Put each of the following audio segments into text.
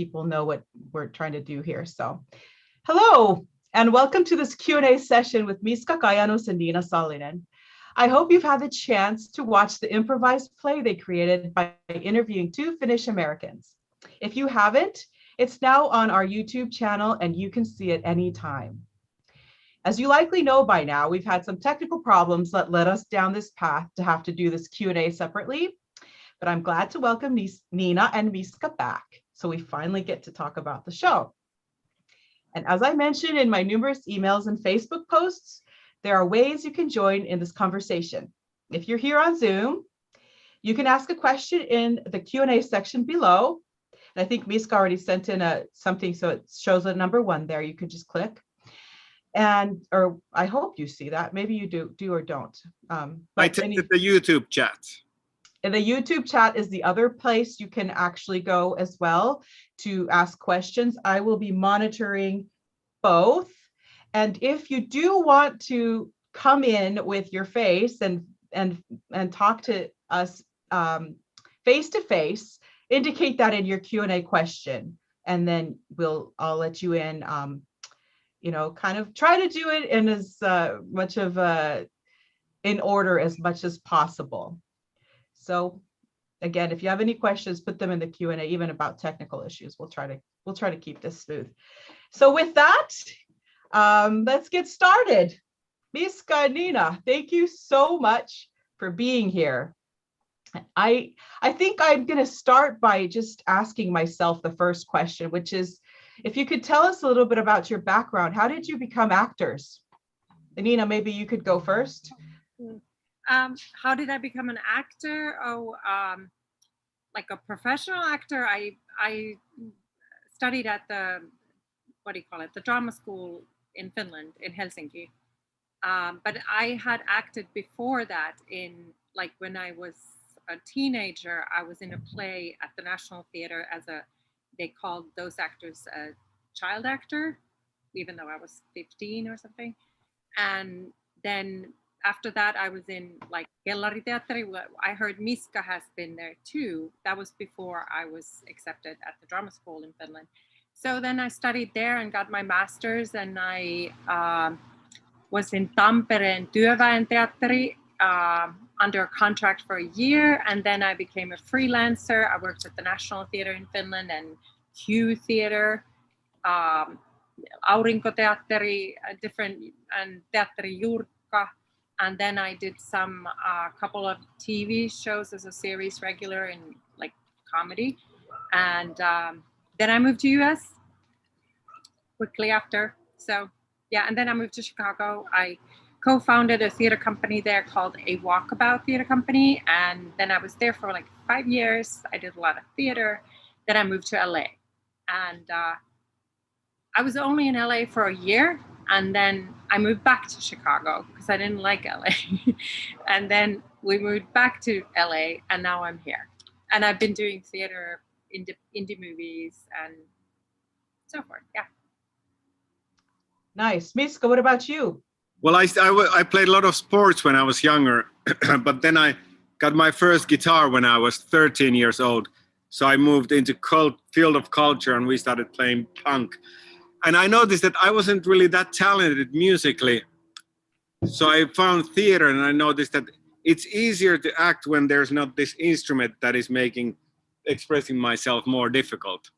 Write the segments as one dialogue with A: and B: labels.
A: people know what we're trying to do here. So hello, and welcome to this Q&A session with Miska Kajanus and Niina Sallinen. I hope you've had the chance to watch the improvised play they created by interviewing two Finnish Americans. If you haven't, it's now on our YouTube channel and you can see it anytime. As you likely know by now, we've had some technical problems that led us down this path to have to do this Q&A separately, but I'm glad to welcome Niina and Miska back, so we finally get to talk about the show. And as I mentioned in my numerous emails and Facebook posts, there are ways you can join in this conversation. If you're here on Zoom, you can ask a question in the Q&A section below. And I think Miska already sent in something, so it shows a number 1 there. You can just click. Or I hope you see that. Maybe you do or don't.
B: I tested the YouTube chat.
A: And the YouTube chat is the other place you can actually go as well to ask questions. I will be monitoring both. And if you do want to come in with your face and talk to us face to face, indicate that in your Q&A question, and then I'll let you in. Kind of try to do it in as much of in order as much as possible. So again, if you have any questions, put them in the Q&A, even about technical issues. We'll try to keep this smooth. So with that, let's get started. Miska and Niina, thank you so much for being here. I think I'm going to start by just asking myself the first question, which is, if you could tell us a little bit about your background, how did you become actors? And Niina, maybe you could go first.
C: How did I become an actor? Like a professional actor, I studied at the drama school in Finland, in Helsinki. But I had acted before that when I was a teenager. I was in a play at the National Theatre they called those actors a child actor, even though I was 15 or something. And then after that, I was in Kellariteatteri. I heard Miska has been there too. That was before I was accepted at the drama school in Finland. So then I studied there and got my master's, and I was in Tampereen Työväen Teatteri under a contract for a year, and then I became a freelancer. I worked at the National Theatre in Finland and Q Theatre, Aurinkoteatteri, and Teatteri Jurkka, and then I did a couple of TV shows as a series regular in comedy, and then I moved to US quickly after. So yeah, and then I moved to Chicago. I co-founded a theater company there called A Walkabout Theater Company, and then I was there for 5 years. I did a lot of theater. Then I moved to LA, and I was only in LA for a year, and then I moved back to Chicago because I didn't like LA. And then we moved back to LA, and now I'm here. And I've been doing theater, indie movies, and so forth. Yeah.
A: Nice. Miska, what about you?
B: Well, I played a lot of sports when I was younger, but then I got my first guitar when I was 13 years old. So I moved into field of culture, and we started playing punk. And I noticed that I wasn't really that talented musically. So I found theater, and I noticed that it's easier to act when there's not this instrument that is making expressing myself more difficult.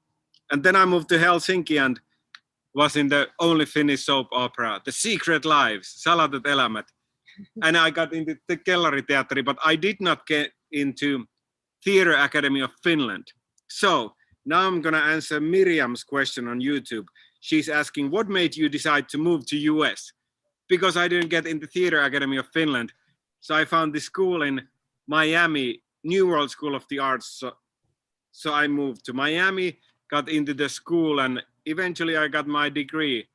B: And then I moved to Helsinki and was in the only Finnish soap opera, The Secret Lives, Salatut Elämät. And I got into the Kellariteatteri, but I did not get into Theatre Academy of Finland. So now I'm going to answer Miriam's question on YouTube. She's asking, what made you decide to move to US? Because I didn't get into Theatre Academy of Finland. So I found this school in Miami, New World School of the Arts. So I moved to Miami, got into the school, and eventually I got my degree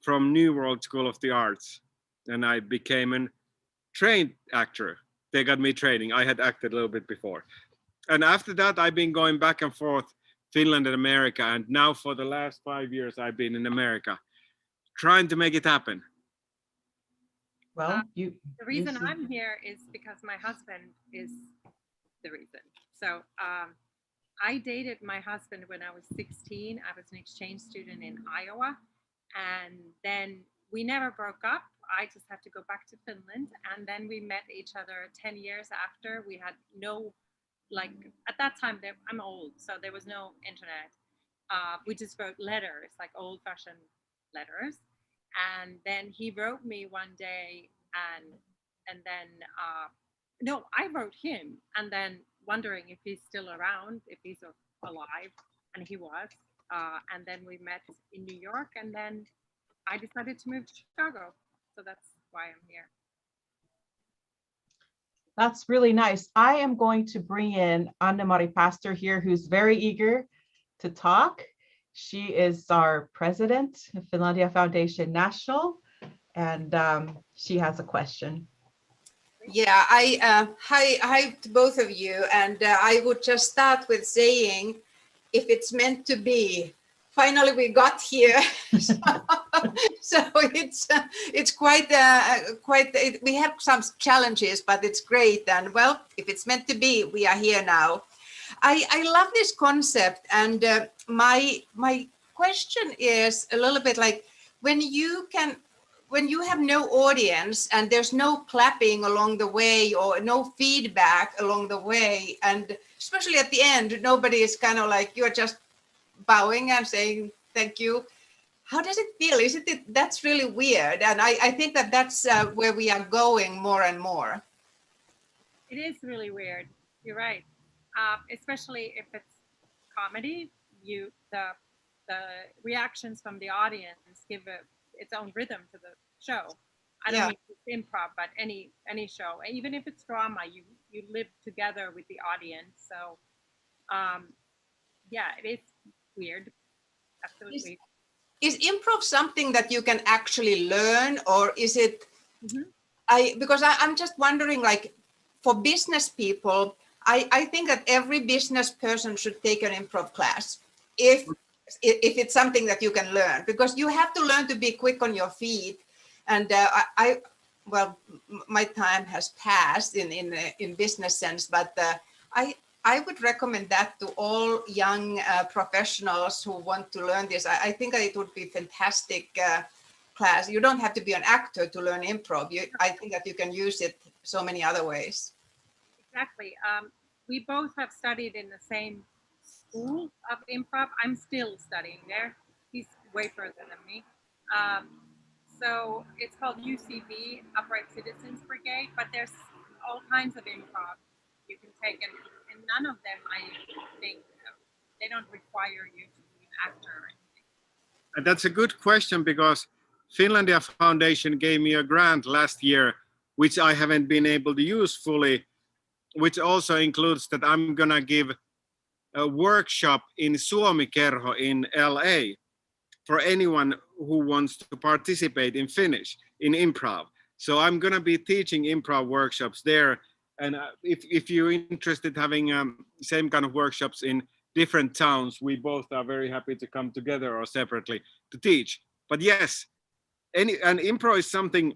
B: from New World School of the Arts. And I became a trained actor. They got me training. I had acted a little bit before. And after that, I've been going back and forth, Finland and America. And now for the last 5 years, I've been in America, trying to make it happen.
A: Well,
C: the reason I'm here is because my husband is the reason. So I dated my husband when I was 16. I was an exchange student in Iowa. And then we never broke up. I just had to go back to Finland. And then we met each other 10 years after. We had no, like, at that time, I'm old, so there was no internet. We just wrote letters, like old fashioned letters. And then he wrote me one day, and then no, I wrote him, and then wondering if he's still around, if he's alive, and he was. And then we met in New York, and then I decided to move to Chicago. So that's why I'm here.
A: That's really nice. I am going to bring in Anne-Mari Pastor here, who's very eager to talk. She is our president of Finlandia Foundation National, and she has a question.
D: Yeah, hi to both of you, and I would just start with saying, if it's meant to be, finally we got here. So it's quite we have some challenges, but it's great. And well, if it's meant to be, we are here now. I love this concept, and my question is a little bit like, when you have no audience and there's no clapping along the way or no feedback along the way, and especially at the end, nobody is kind of like, you're just bowing and saying thank you. How does it feel? Isn't it? That's really weird. And I think that that's where we are going more and more.
C: It is really weird. You're right. Especially if it's comedy, the reactions from the audience give its own rhythm to the show. I don't mean it's improv, but any show, even if it's drama, you live together with the audience. So, yeah, it is weird. Absolutely.
D: Is improv something that you can actually learn, or is it? Mm-hmm. Because I'm just wondering, like, for business people, I think that every business person should take an improv class if it's something that you can learn, because you have to learn to be quick on your feet. And well, my time has passed in business sense, but I would recommend that to all young professionals who want to learn this. I think that it would be fantastic class. You don't have to be an actor to learn improv. I think that you can use it so many other ways.
C: Exactly. We both have studied in the same school of improv. I'm still studying there. He's way further than me. So it's called UCB, Upright Citizens Brigade, but there's all kinds of improv you can take, and none of them, I think, they don't require you to be an actor or anything.
B: And that's a good question, because Finlandia Foundation gave me a grant last year, which I haven't been able to use fully, which also includes that I'm gonna give a workshop in Suomi-kerho in LA for anyone who wants to participate in Finnish, in improv. So I'm gonna be teaching improv workshops there. And if you're interested having same kind of workshops in different towns, we both are very happy to come together or separately to teach. But yes, and improv is something,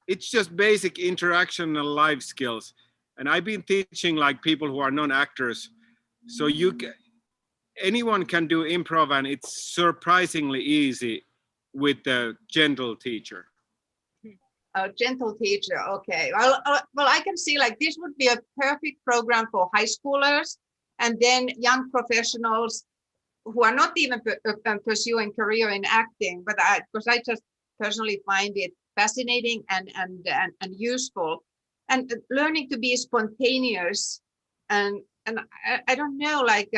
B: it's just basic interaction and life skills. And I've been teaching like people who are non-actors. So anyone can do improv, and it's surprisingly easy with a gentle teacher.
D: A gentle teacher, okay. Well, I can see like this would be a perfect program for high schoolers, and then young professionals who are not even pursuing career in acting, but because I just personally find it fascinating and useful, and learning to be spontaneous. And I don't know, like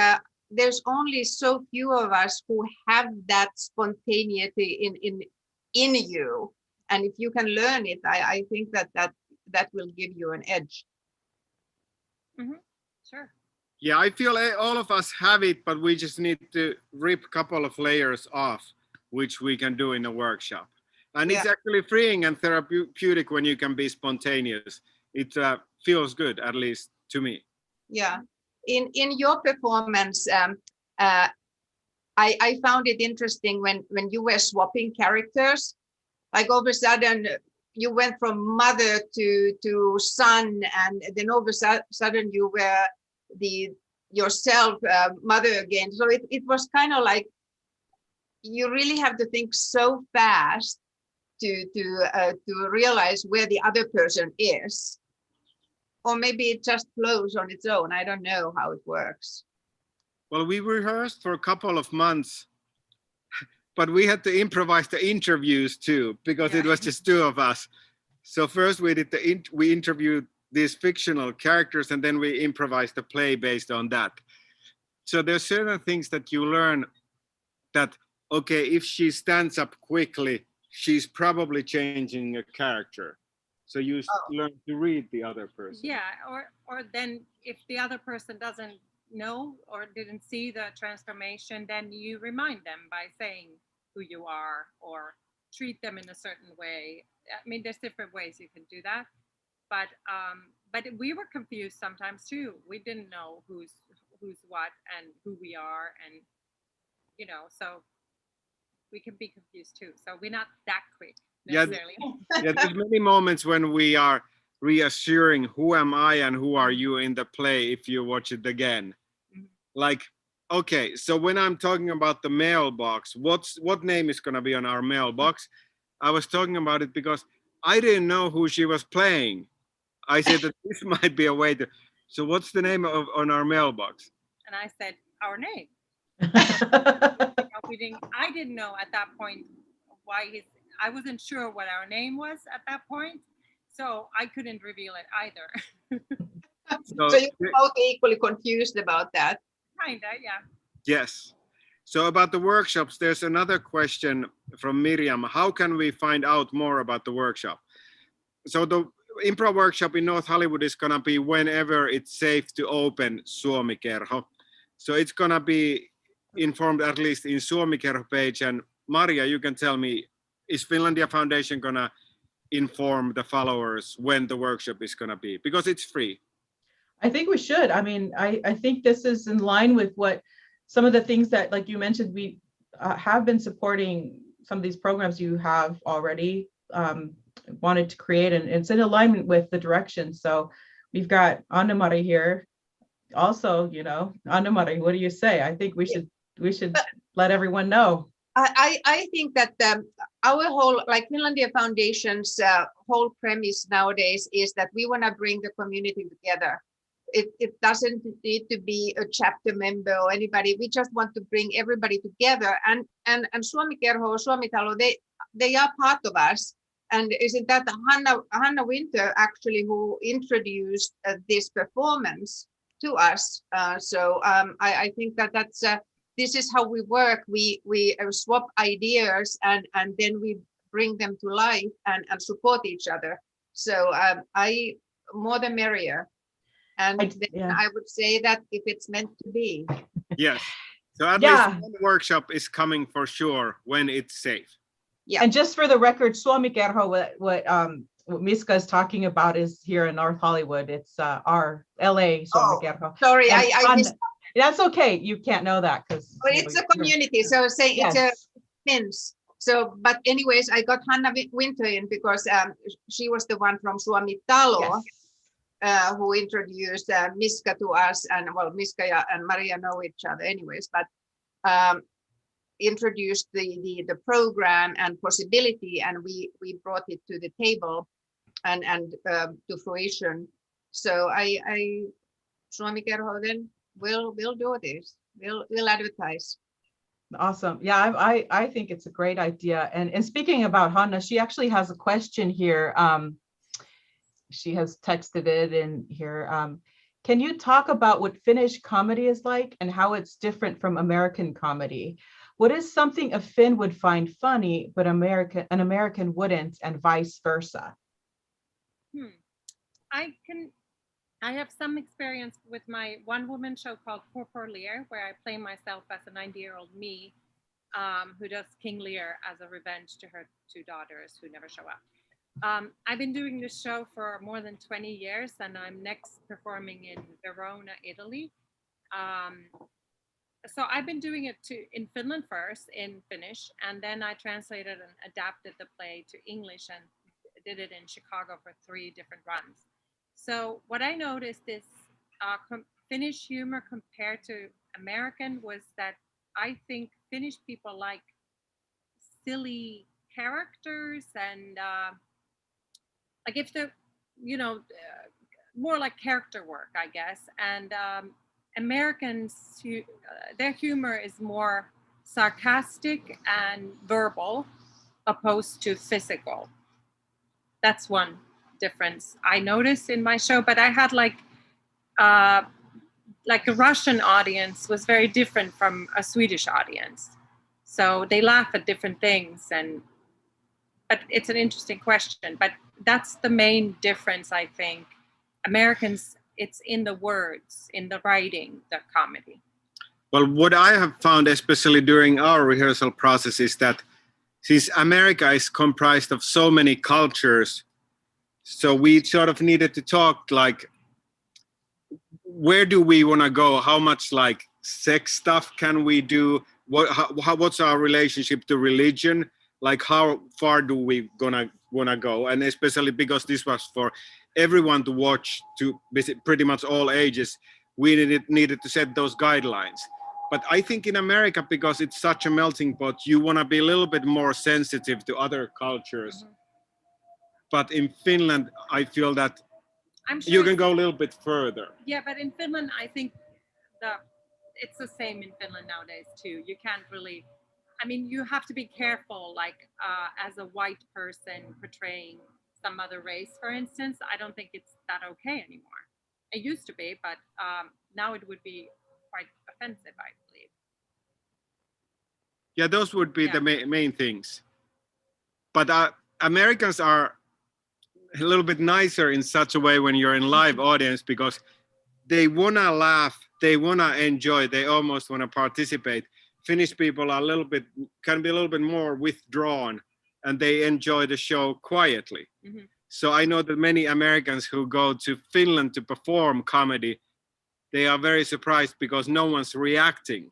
D: there's only so few of us who have that spontaneity in you. And if you can learn it, I think that will give you an edge.
C: Mm-hmm. Sure.
B: Yeah, I feel all of us have it, but we just need to rip a couple of layers off, which we can do in a workshop. And it's actually freeing and therapeutic when you can be spontaneous. It feels good, at least to me.
D: Yeah. In your performance, I found it interesting when you were swapping characters. Like all of a sudden you went from mother to son, and then all of a sudden you were the yourself mother again. So it was kind of like you really have to think so fast to realize where the other person is, or maybe it just flows on its own. I don't know how it works.
B: Well, we rehearsed for a couple of months, but we had to improvise the interviews too, because it was just two of us. So first we did we interviewed these fictional characters, and then we improvised the play based on that. So there's certain things that you learn that, okay, if she stands up quickly, she's probably changing a character. So you learn to read the other person.
C: Yeah, or then if the other person doesn't know or didn't see the transformation, then you remind them by saying who you are or treat them in a certain way. I mean, there's different ways you can do that, but we were confused sometimes too. We didn't know who's what and who we are, and so we can be confused too. So we're not that quick necessarily.
B: Yeah, there's many moments when we are reassuring who am I and who are you in the play if you watch it again. Like, okay, so when I'm talking about the mailbox, what name is going to be on our mailbox? I was talking about it because I didn't know who she was playing. I said that this might be a way to, so what's the name on our mailbox?
C: And I said, our name. I didn't know at that point why I wasn't sure what our name was at that point, so I couldn't reveal it either.
D: So you're both equally confused about that.
C: Kinda, yeah.
B: Yes. So about the workshops, there's another question from Miriam. How can we find out more about the workshop? So the improv workshop in North Hollywood is going to be whenever it's safe to open Suomi Kerho. So it's going to be informed at least in Suomi Kerho page. And Maria, you can tell me, is Finlandia Foundation going to inform the followers when the workshop is going to be? Because it's free.
A: I think we should. I mean, I think this is in line with what some of the things that, like you mentioned, we have been supporting some of these programs you have already wanted to create, and it's in alignment with the direction. So we've got Anna-Mari here. Also, Anna-Mari, what do you say? I think we should let everyone know.
D: I think that our whole, like Finlandia Foundation's whole premise nowadays is that we want to bring the community together. It doesn't need to be a chapter member or anybody. We just want to bring everybody together. And Suomi Kerho, Suomi Talo, they are part of us. And isn't that Hanna Winter actually who introduced this performance to us? So I think that's this is how we work. We swap ideas and then we bring them to life and support each other. So I more the merrier. And I would say that if it's meant to be.
B: Yes. So at least one workshop is coming for sure when it's safe.
A: Yeah. And just for the record, Suomi Kerho, what Miska is talking about is here in North Hollywood. It's our LA Suomi Kerho.
D: Sorry, I missed.
A: That's okay. You can't know that because.
D: But it's a community, so say it's a Finns. So, but anyways, I got Hanna Winter in because she was the one from Suomi Talo. Yes. Who introduced Miska to us, and well, Miska and Maria know each other anyways, but introduced the program and possibility, and we brought it to the table and to fruition. So I Suomi Kerho then we'll do this. We'll advertise.
A: Awesome. Yeah, I think it's a great idea. And speaking about Hanna, she actually has a question here. She has texted it in here. Can you talk about what Finnish comedy is like and how it's different from American comedy? What is something a Finn would find funny, but an American wouldn't, and vice versa?
C: I have some experience with my one-woman show called Poor Lear, where I play myself as a 90-year-old me who does King Lear as a revenge to her two daughters who never show up. I've been doing this show for more than 20 years, and I'm next performing in Verona, Italy. So I've been doing it in Finland first, in Finnish, and then I translated and adapted the play to English and did it in Chicago for 3 different runs. So what I noticed is Finnish humor compared to American was that I think Finnish people like silly characters and like if the more like character work, I guess. And Americans, their humor is more sarcastic and verbal, opposed to physical. That's one difference I noticed in my show. But I had like a Russian audience was very different from a Swedish audience, so they laugh at different things. But it's an interesting question. But that's the main difference, I think. Americans, it's in the words, in the writing, the comedy.
B: Well, what I have found, especially during our rehearsal process, is that since America is comprised of so many cultures, so we sort of needed to talk like, where do we want to go? How much like sex stuff can we do? What's our relationship to religion? Like, how far do we wanna go? And especially because this was for everyone to watch, to visit pretty much all ages, we needed to set those guidelines. But I think in America, because it's such a melting pot, you want to be a little bit more sensitive to other cultures. Mm-hmm. But in Finland, I feel that you can go a little bit further.
C: Yeah, but in Finland, I think it's the same in Finland nowadays too. You can't really, I mean, you have to be careful, like as a white person portraying some other race, for instance. I don't think it's that okay anymore. It used to be, but now it would be quite offensive, I believe.
B: Yeah, those would be the main things. But Americans are a little bit nicer in such a way when you're in live audience, because they want to laugh, they want to enjoy, they almost want to participate. Finnish people are can be a little bit more withdrawn, and they enjoy the show quietly. Mm-hmm. So I know that many Americans who go to Finland to perform comedy, they are very surprised because no one's reacting,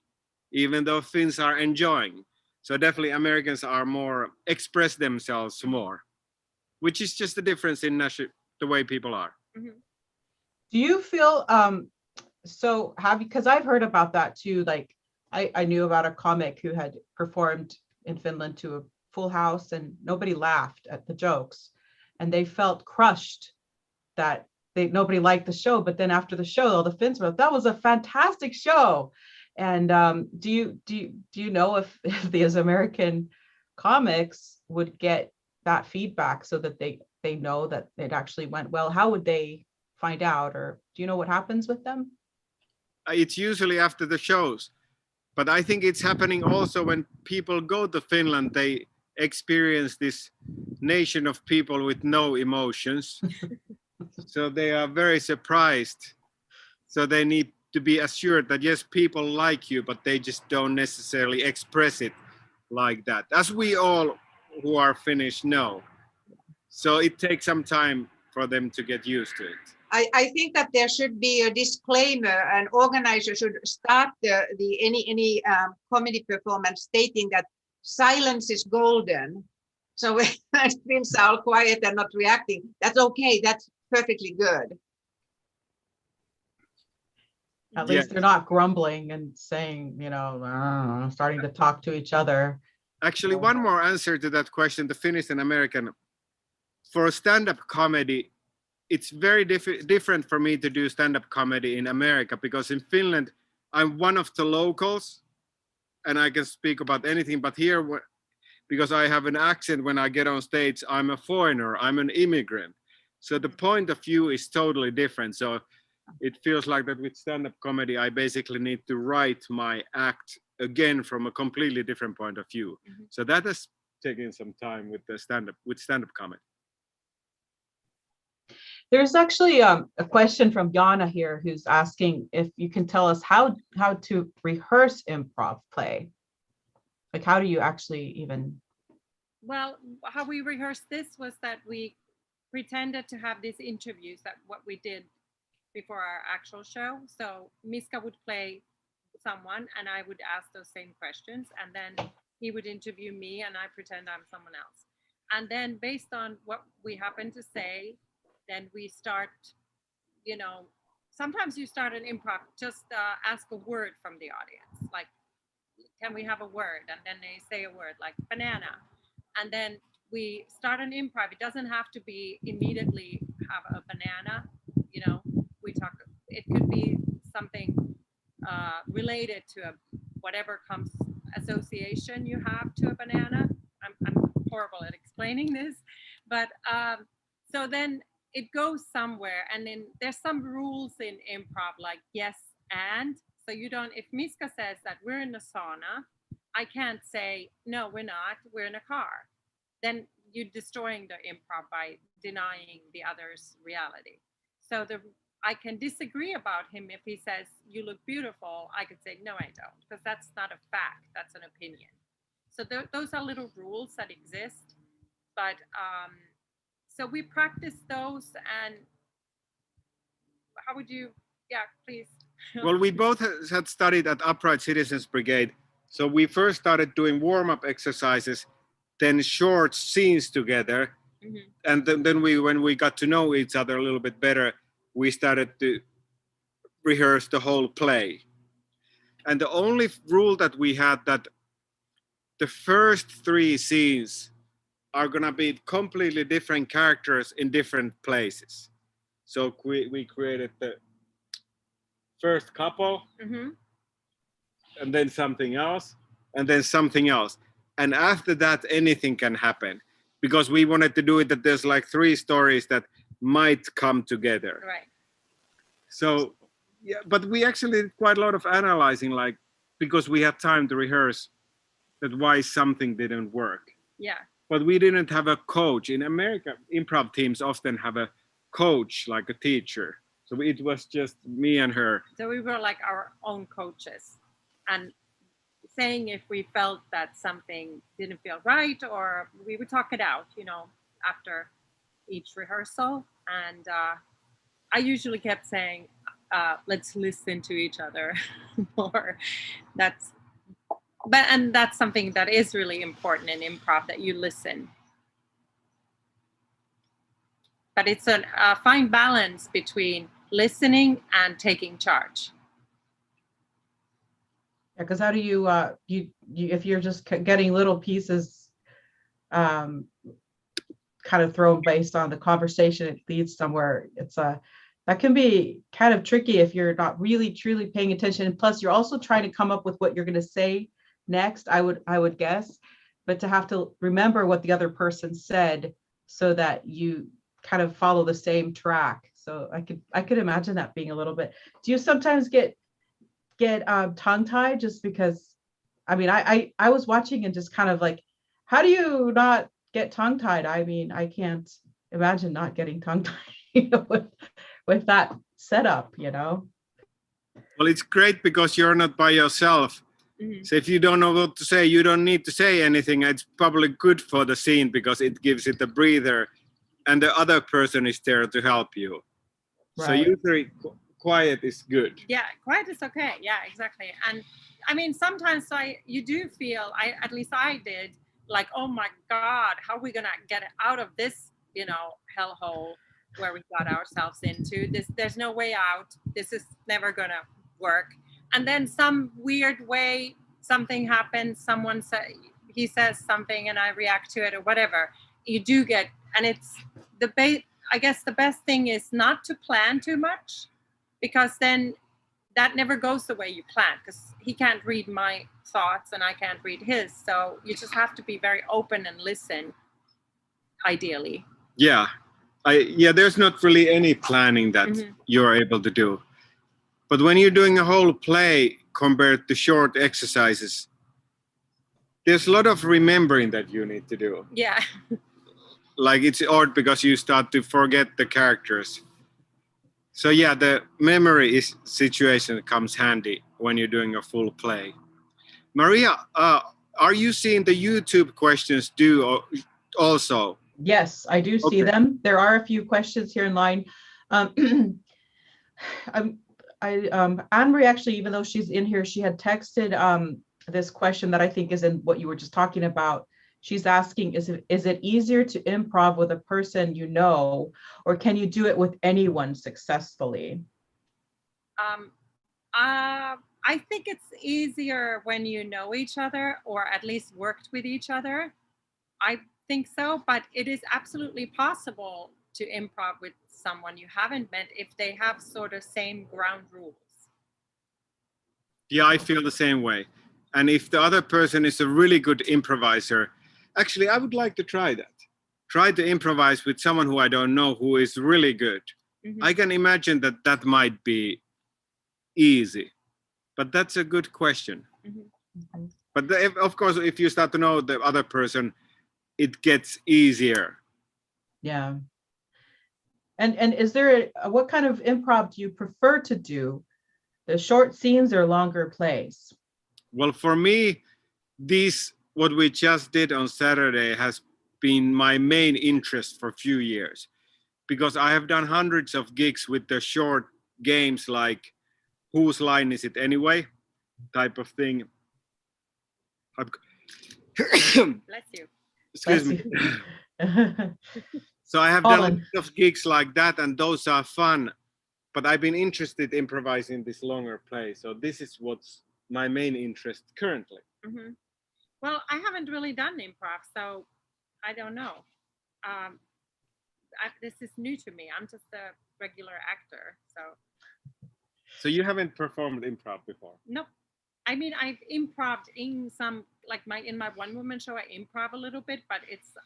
B: even though Finns are enjoying. So definitely Americans are more, express themselves more, which is just the difference in the way people are.
A: Mm-hmm. Do you feel, because I've heard about that too, like I knew about a comic who had performed in Finland to a full house and nobody laughed at the jokes, and they felt crushed that nobody liked the show. But then after the show, all the Finns were, that was a fantastic show. And do you know if these American comics would get that feedback so that they know that it actually went well? How would they find out, or do you know what happens with them?
B: It's usually after the shows, but I think it's happening also when people go to Finland. They experience this nation of people with no emotions. So they are very surprised. So they need to be assured that yes, people like you, but they just don't necessarily express it like that, as we all who are Finnish know. So it takes some time for them to get used to it.
D: I think that there should be a disclaimer, and organizers should start any comedy performance stating that silence is golden. So when Finns are all quiet and not reacting, that's okay. That's perfectly good.
A: At least they're not grumbling and saying, starting to talk to each other.
B: Actually, one more answer to that question, the Finnish and American. For stand-up comedy, it's very different for me to do stand-up comedy in America, because in Finland, I'm one of the locals and I can speak about anything. But here, because I have an accent when I get on stage, I'm a foreigner, I'm an immigrant. So the point of view is totally different. So it feels like that with stand-up comedy, I basically need to write my act again from a completely different point of view. Mm-hmm. So that has taken some time with stand-up comedy.
A: There's actually a question from Jana here, who's asking if you can tell us how to rehearse improv play. Like, how do you actually even?
C: Well, how we rehearsed this was that we pretended to have these interviews, that what we did before our actual show. So Miska would play someone and I would ask those same questions, and then he would interview me and I pretend I'm someone else. And then based on what we happen to say, then we start, sometimes you start an improv, just ask a word from the audience, like, can we have a word? And then they say a word like banana. And then we start an improv. It doesn't have to be immediately have a banana, you know, we talk, it could be something related to whatever comes association you have to a banana. I'm horrible at explaining this, but so then it goes somewhere, and then there's some rules in improv, like yes and. So you don't, if Miska says that we're in a sauna, I can't say, no, we're not, we're in a car. Then you're destroying the improv by denying the other's reality. So I can disagree about him if he says, you look beautiful. I could say, no, I don't, because that's not a fact, that's an opinion. So those are little rules that exist. But so we practice those. And how would you, yeah, please.
B: Well, we both had studied at Upright Citizens Brigade. So we first started doing warm-up exercises, then short scenes together. Mm-hmm. And then when we got to know each other a little bit better, we started to rehearse the whole play. And the only rule that we had, that the first 3 scenes are gonna be completely different characters in different places. So we created the first couple, mm-hmm. and then something else, and then something else. And after that, anything can happen, because we wanted to do it that there's like 3 stories that might come together.
C: Right.
B: So, yeah, but we actually did quite a lot of analyzing, like, because we had time to rehearse that why something didn't work.
C: Yeah.
B: But we didn't have a coach. In America, improv teams often have a coach, like a teacher. So it was just me and her.
C: So we were like our own coaches, and saying if we felt that something didn't feel right, or we would talk it out, you know, after each rehearsal. And I usually kept saying, let's listen to each other more. And that's something that is really important in improv, that you listen. But it's a fine balance between listening and taking charge.
A: Yeah, because how do you if you're just getting little pieces kind of thrown based on the conversation, it leads somewhere. It's that can be kind of tricky if you're not really truly paying attention. And plus, you're also trying to come up with what you're going to say next, I would guess, but to have to remember what the other person said so that you kind of follow the same track. So I could imagine that being a little bit. Do you sometimes get tongue-tied? Just because, I mean, I was watching and just kind of like, how do you not get tongue-tied? I mean, I can't imagine not getting tongue-tied, you know, with that setup, you know.
B: Well, it's great because you're not by yourself. Mm-hmm. So if you don't know what to say, you don't need to say anything. It's probably good for the scene because it gives it a breather, and the other person is there to help you. Right. So usually quiet is good.
C: Yeah, quiet is okay. Yeah, exactly. And I mean, sometimes you do feel, at least I did, like, oh my God, how are we gonna get out of this, you know, hellhole where we got ourselves into? There's no way out. This is never gonna work. And then some weird way, something happens, he says something and I react to it or whatever. You do get, and it's I guess the best thing is not to plan too much, because then that never goes the way you plan, because he can't read my thoughts and I can't read his. So you just have to be very open and listen, ideally.
B: Yeah. There's not really any planning that mm-hmm. you're able to do. But when you're doing a whole play compared to short exercises, there's a lot of remembering that you need to do.
C: Yeah.
B: Like it's odd because you start to forget the characters. So yeah, the memory situation comes handy when you're doing a full play. Maria, are you seeing the YouTube questions also?
A: Yes, I do see them. There are a few questions here in line. Anne-Marie, actually, even though she's in here, she had texted this question that I think is in what you were just talking about. She's asking, is it easier to improv with a person you know, or can you do it with anyone successfully?
C: I think it's easier when you know each other, or at least worked with each other. I think so, but it is absolutely possible to improv with someone you haven't met if they have sort of same ground rules.
B: Yeah, I feel the same way. And if the other person is a really good improviser, actually, I would like to try that. Try to improvise with someone who I don't know who is really good.
C: Mhm.
B: I can imagine that that might be easy, but that's a good question.
C: Mhm.
B: But of course, if you start to know the other person, it gets easier.
A: Yeah. And is there what kind of improv do you prefer to do? The short scenes or longer plays?
B: Well, for me, what we just did on Saturday has been my main interest for a few years, because I have done hundreds of gigs with the short games like whose line is it anyway type of thing.
C: Bless you.
B: Excuse
A: Bless
B: me.
A: you.
B: So I have done
A: Colin.
B: lots of gigs like that, and those are fun. But I've been interested in improvising this longer play. So this is what's my main interest currently.
C: Mm-hmm. Well, I haven't really done improv, so I don't know. This is new to me. I'm just a regular actor, so.
B: So you haven't performed improv before?
C: Nope. I mean, I've improved in some, like in my one woman show, I improv a little bit, but it's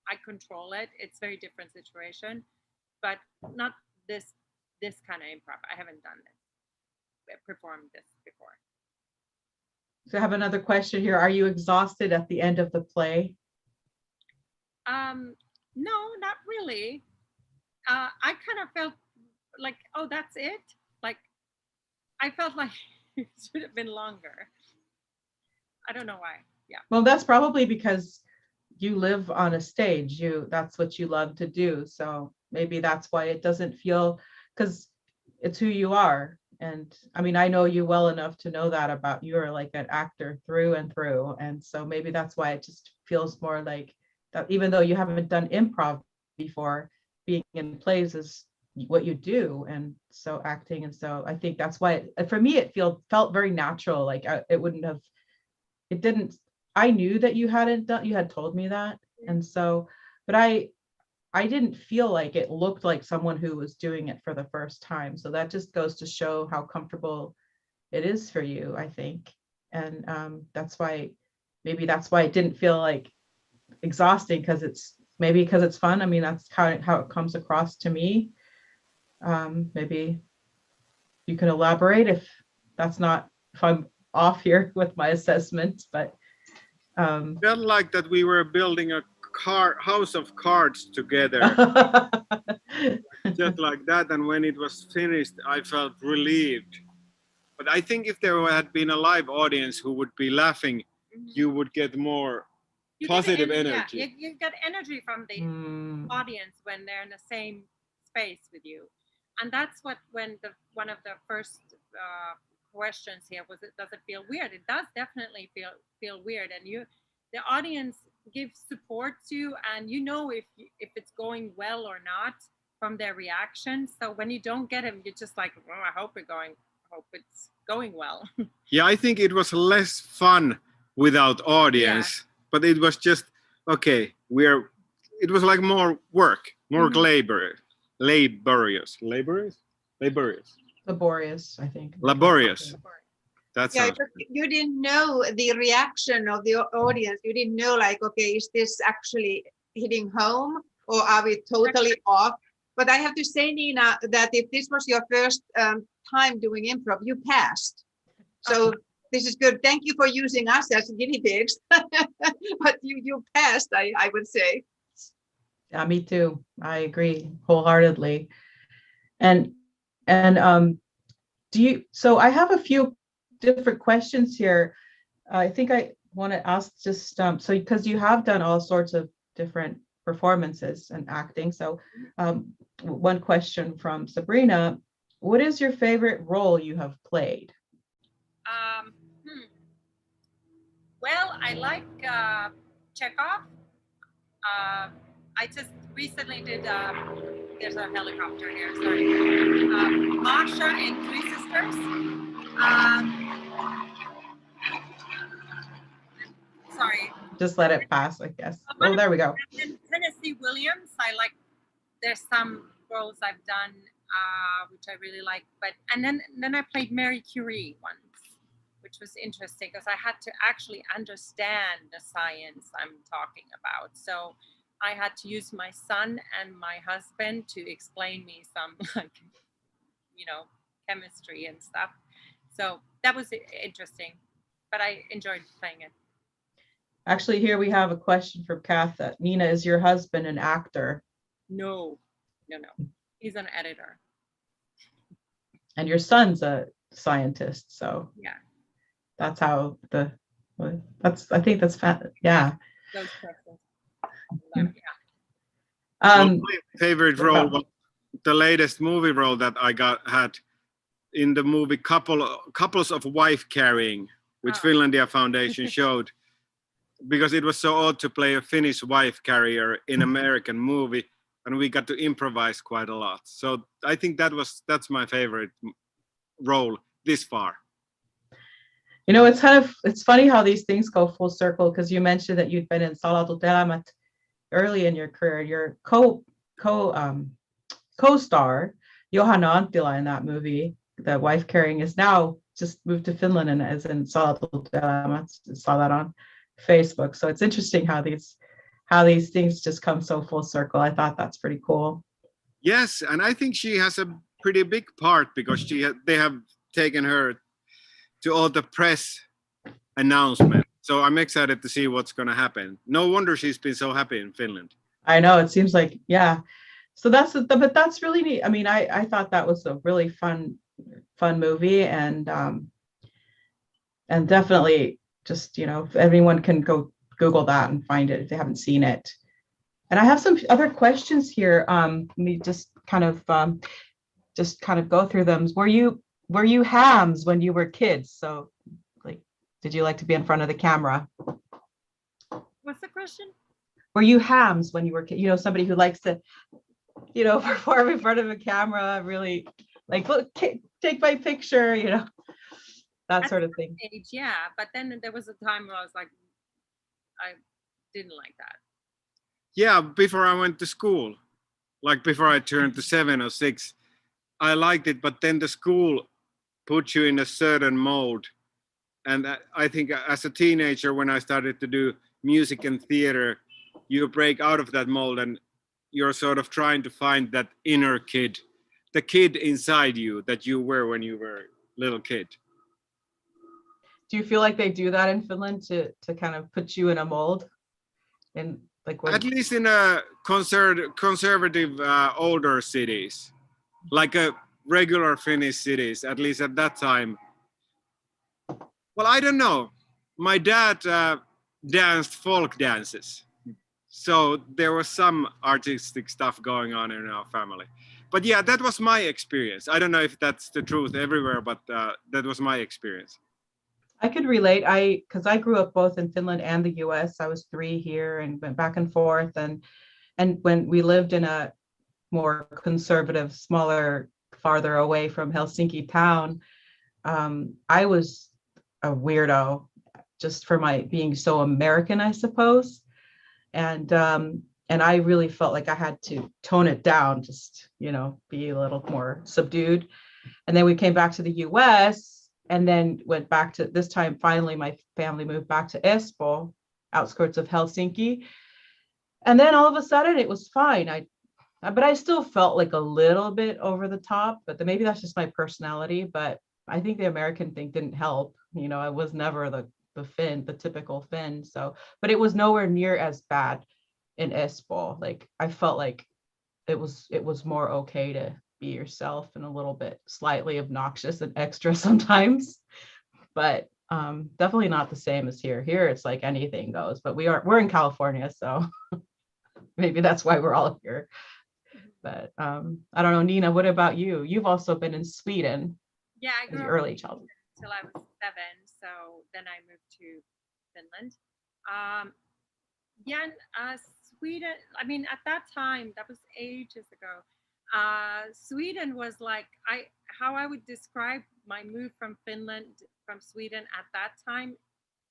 C: I control it. It's very different situation, but not this kind of improv. I haven't done this, performed this before.
A: So I have another question here. Are you exhausted at the end of the play?
C: No, not really. I kind of felt like, oh, that's it. Like, I felt like it should have been longer. I don't know why. Yeah.
A: Well, that's probably because you live on a stage. That's what you love to do. So maybe that's why it doesn't feel, because it's who you are. And I mean, I know you well enough to know that about you're like an actor through and through. And so maybe that's why it just feels more like that, even though you haven't done improv before, being in plays is what you do. And so acting. And so I think that's why for me, it felt very natural. Like it didn't, I knew that you had told me that. And so, but I didn't feel like it looked like someone who was doing it for the first time. So that just goes to show how comfortable it is for you, I think. And maybe that's why it didn't feel like exhausting, because it's fun. I mean, that's how it comes across to me. Maybe you can elaborate if I'm off here with my assessment, but
B: Felt like that we were building a house of cards together. Just like that, and when it was finished, I felt relieved. But I think if there had been a live audience who would be laughing, you would get more positive energy.
C: Yeah, you get energy from the audience when they're in the same space with you. And that's when one of the first questions here was, does it feel weird? It does definitely feel weird. And the audience gives support to you, and you know if it's going well or not from their reaction. So when you don't get them, you're just like, well, I hope it's going well.
B: Yeah, I think it was less fun without audience, but it was just okay. It was like more work, more laborious.
A: Laborious, I think.
B: Laborious. That
D: Yeah,
B: sounds.
D: you didn't know the reaction of the audience. You didn't know, like, okay, is this actually hitting home, or are we totally off? But I have to say, Niina, that if this was your first time doing improv, you passed. So this is good. Thank you for using us as guinea pigs. But you passed, I would say.
A: Yeah, me too. I agree wholeheartedly. And so I have a few different questions here. I think I want to ask just so because you have done all sorts of different performances and acting. So one question from Sabrina: what is your favorite role you have played?
C: Well, I like Chekhov. I just recently did there's a helicopter here. Sorry. Masha and Three Sisters. Sorry.
A: Just let it pass, I guess. Oh, there we go.
C: And Tennessee Williams. There's some roles I've done which I really like. And then I played Mary Curie once, which was interesting because I had to actually understand the science I'm talking about. So I had to use my son and my husband to explain me some chemistry and stuff. So that was interesting, but I enjoyed playing it.
A: Actually, here we have a question from Kath. Niina, is your husband an actor?
C: No. He's an editor.
A: And your son's a scientist, so
C: yeah,
A: that's how I think that's yeah.
C: Those questions.
A: Yeah.
B: My favorite role was the latest movie role that I had in the movie Couples of Wife Carrying, which Finlandia Foundation showed, because it was so odd to play a Finnish wife carrier in American movie, and we got to improvise quite a lot. So I think that's my favorite role this far.
A: It's funny how these things go full circle, because you mentioned that you'd been in Sallinen Elämät early in your career. Your co-star Johanna Anttila in that movie, the wife carrying, is now just moved to Finland and is in Sallinen Elämät. Saw that on Facebook. So it's interesting how these things just come so full circle. I thought that's pretty cool.
B: Yes, and I think she has a pretty big part because they have taken her to all the press announcements. So I'm excited to see what's going to happen. No wonder she's been so happy in Finland.
A: I know, it seems like, yeah. So but that's really neat. I mean, I thought that was a really fun movie, and definitely just, if everyone can go Google that and find it if they haven't seen it. And I have some other questions here. Let me just kind of go through them. Were you hams when you were kids? So, like, did you like to be in front of the camera?
C: What's the question?
A: Were you hams when you were somebody who likes to, perform in front of a camera, really like, look, take my picture, that sort of thing.
C: Age, yeah, but then there was a time where I was like, I didn't like that.
B: Yeah, before I went to school, like before I turned to 7 or 6, I liked it, but then the school put you in a certain mode. And I think as a teenager, when I started to do music and theater, you break out of that mold and you're sort of trying to find that inner kid, the kid inside you that you were when you were a little kid.
A: Do you feel like they do that in Finland to kind of put you in a mold? And like,
B: at least in a conservative older cities, like a regular Finnish cities, at least at that time. Well, I don't know. My dad danced folk dances. So there was some artistic stuff going on in our family. But yeah, that was my experience. I don't know if that's the truth everywhere, but that was my experience.
A: I could relate. Because I grew up both in Finland and the US. I was 3 here and went back and forth. And when we lived in a more conservative, smaller, farther away from Helsinki town, I was a weirdo just for my being so American, I suppose. And I really felt like I had to tone it down, just, be a little more subdued. And then we came back to the US and then went back to, this time, finally, my family moved back to Espoo, outskirts of Helsinki. And then all of a sudden it was fine. But I still felt like a little bit over the top, but maybe that's just my personality. But I think the American thing didn't help. I was never the Finn, the typical Finn. So, but it was nowhere near as bad in Espoo. Like, I felt like it was more okay to be yourself and a little bit slightly obnoxious and extra sometimes, but definitely not the same as here. Here it's like anything goes, but we're in California, so maybe that's why we're all here. But I don't know, Niina, what about you? You've also been in Sweden.
C: Yeah, I grew up
A: early childhood
C: until I was 7, so then I moved to Finland. Sweden, I mean, at that time, that was ages ago, Sweden was like how I would describe my move from Sweden at that time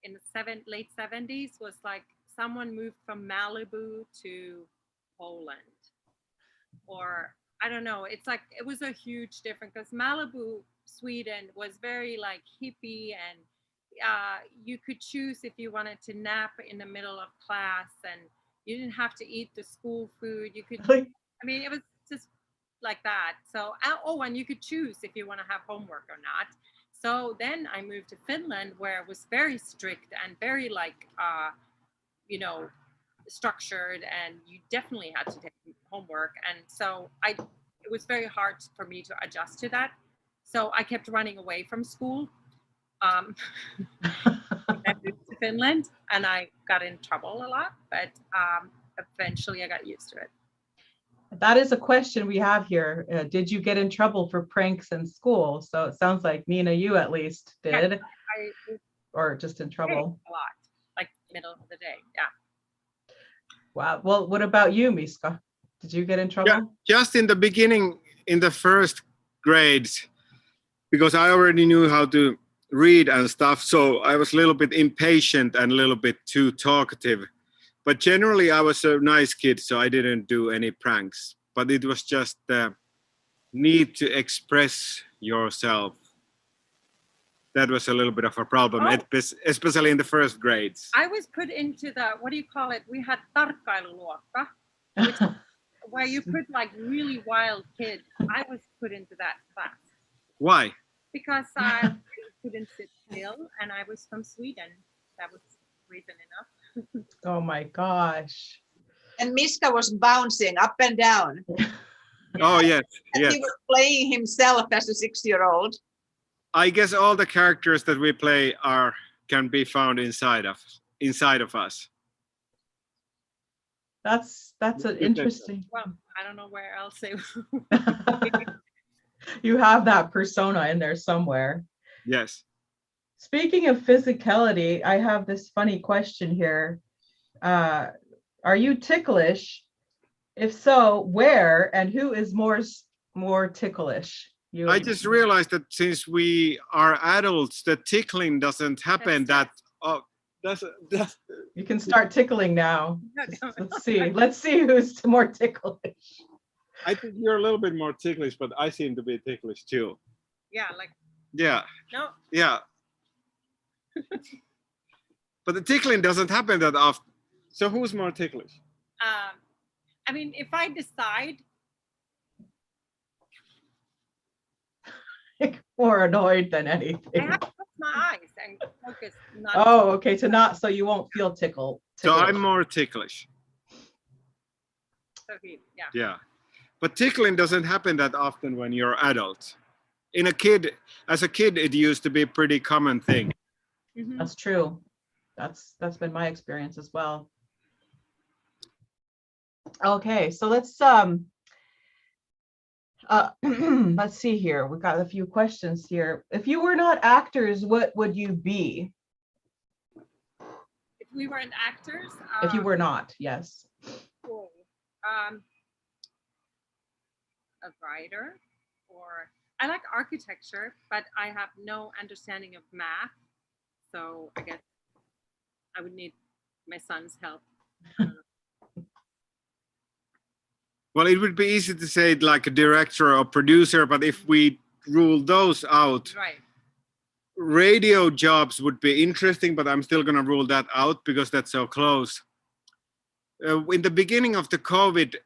C: in the late 70s was like someone moved from Malibu to Poland, or I don't know. It's like it was a huge difference because Malibu, Sweden, was very like hippie, and you could choose if you wanted to nap in the middle of class, and you didn't have to eat the school food. You could, I mean, it was just like that. So, and you could choose if you want to have homework or not. So then I moved to Finland, where it was very strict and very like, structured, and you definitely had to take homework. And so it was very hard for me to adjust to that. So I kept running away from school. I moved to Finland, and I got in trouble a lot, but eventually I got used to it.
A: That is a question we have here. Did you get in trouble for pranks in school? So it sounds like Niina, you at least did,
C: Yeah,
A: or just in trouble.
C: A lot, like middle of the day. Yeah.
A: Wow. Well, what about you, Miska? Did you get in trouble?
B: Yeah, just in the beginning, in the first grades, because I already knew how to read and stuff. So I was a little bit impatient and a little bit too talkative. But generally, I was a nice kid, so I didn't do any pranks. But it was just the need to express yourself. That was a little bit of a problem, especially in the first grades.
C: I was put into the, what do you call it? We had tarkkailuluokka, where you put like really wild kids. I was put into that class.
B: Why?
C: Because I couldn't sit still, and I was from Sweden. That was reason enough.
A: Oh my gosh.
D: And Miska was bouncing up and down.
B: Oh, yes.
D: And
B: yes.
D: he was playing himself as a 6-year-old.
B: I guess all the characters that we play can be found inside of us.
A: That's an interesting.
C: Well, I don't know where else they
A: You have that persona in there somewhere.
B: Yes.
A: Speaking of physicality, I have this funny question here. Are you ticklish? If so, where and who is more ticklish? You.
B: I just realized that since we are adults, the tickling doesn't happen
A: You can start tickling now. Let's see who's more ticklish.
B: I think you're a little bit more ticklish, but I seem to be ticklish too.
C: Yeah, like.
B: Yeah.
C: No.
B: Yeah. But the tickling doesn't happen that often. So who's more ticklish?
C: I mean, if I decide.
A: More annoyed than anything.
C: I have to close my eyes and focus.
A: Okay, so you won't feel tickled.
B: So I'm more ticklish.
C: Okay, yeah.
B: Yeah. But tickling doesn't happen that often when you're adult. As a kid, it used to be a pretty common thing.
C: Mm-hmm.
A: That's true. That's been my experience as well. Okay, so let's let's see here. We've got a few questions here. If you were not actors, what would you be?
C: If we weren't actors?
A: If you were not, yes.
C: Cool. A writer, or I like architecture, but I have no understanding of math. So I guess I would need my son's help.
B: Well, it would be easy to say like a director or producer, but if we rule those out,
C: right.
B: Radio jobs would be interesting, but I'm still going to rule that out because that's so close. In the beginning of the COVID,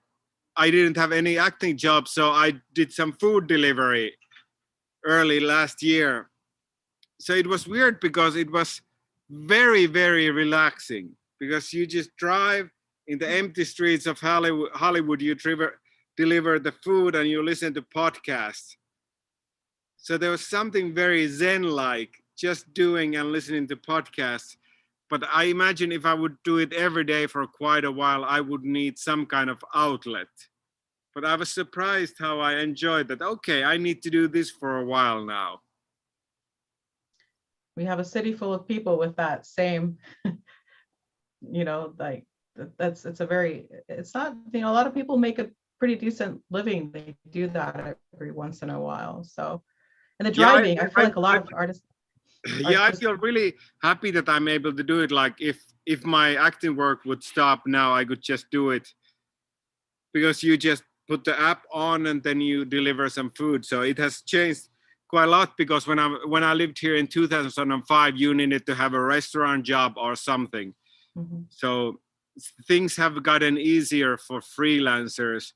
B: I didn't have any acting jobs, so I did some food delivery early last year. So it was weird because it was very, very relaxing because you just drive in the empty streets of Hollywood, you deliver the food and you listen to podcasts. So there was something very Zen-like just doing and listening to podcasts. But I imagine if I would do it every day for quite a while, I would need some kind of outlet. But I was surprised how I enjoyed that. Okay, I need to do this for a while now.
A: We have a city full of people with that same, like it's not, a lot of people make pretty decent living. They do that every once in a while. So, and the
B: Yeah,
A: driving, I feel like a lot of artists.
B: Yeah, I feel really happy that I'm able to do it. Like if my acting work would stop now, I could just do it because you just put the app on and then you deliver some food. So it has changed quite a lot because when I lived here in 2005, you needed to have a restaurant job or something.
A: Mhm.
B: So things have gotten easier for freelancers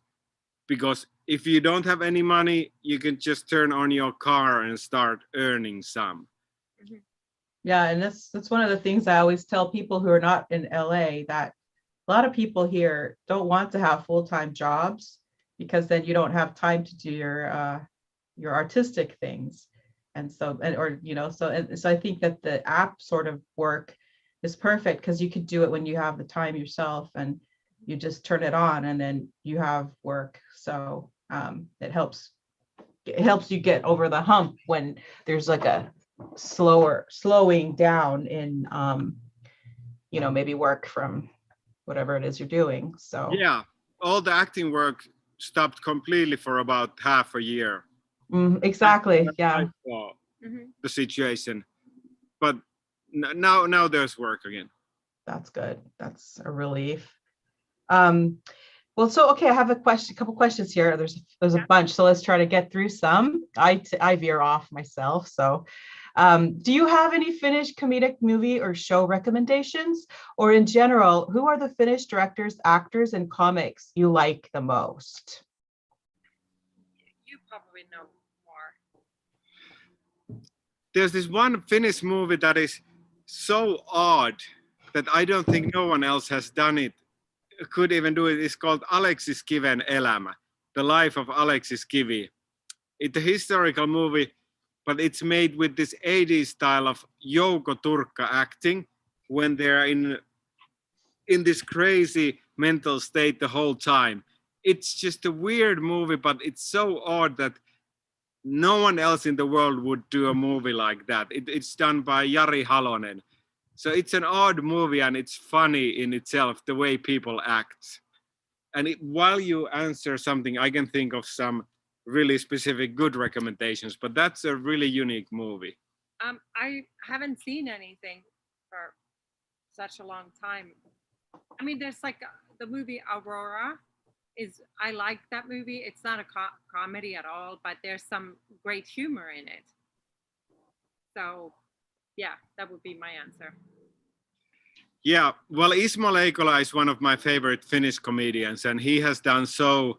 B: because if you don't have any money, you can just turn on your car and start earning some.
A: Yeah, and that's one of the things I always tell people who are not in LA, that a lot of people here don't want to have full-time jobs because then you don't have time to do your artistic things. And so, so I think that the app sort of work is perfect because you could do it when you have the time yourself and you just turn it on and then you have work. So it helps you get over the hump when there's like a slowing down in maybe work from whatever it is you're doing. So
B: Yeah, all the acting work stopped completely for about half a year.
A: exactly. Yeah,
B: I saw the situation, but now there's work again.
A: that's good. That's a relief. Well, so okay, I have a couple questions here. There's a bunch, so let's try to get through some. I veer off myself. So do you have any Finnish comedic movie or show recommendations? Or in general, who are the Finnish directors, actors, and comics you like the most?
C: You probably know more.
B: There's this one Finnish movie that is so odd that I don't think no one else has done it, could even do it. It's called Aleksis Kiven elämä, The Life of Aleksis Kivi. It's a historical movie, but it's made with this 80s style of Jouko Turkka acting when they're in this crazy mental state the whole time. It's just a weird movie, but it's so odd that no one else in the world would do a movie like that. It's done by Jari Halonen. So it's an odd movie and it's funny in itself, the way people act. And while you answer something, I can think of some really specific good recommendations, but that's a really unique movie.
C: I haven't seen anything for such a long time. I mean, there's like the movie Aurora. I like that movie. It's not a comedy at all, but there's some great humor in it. So, yeah, that would be my answer.
B: Yeah, well, Ismo Leikola is one of my favorite Finnish comedians, and he has done so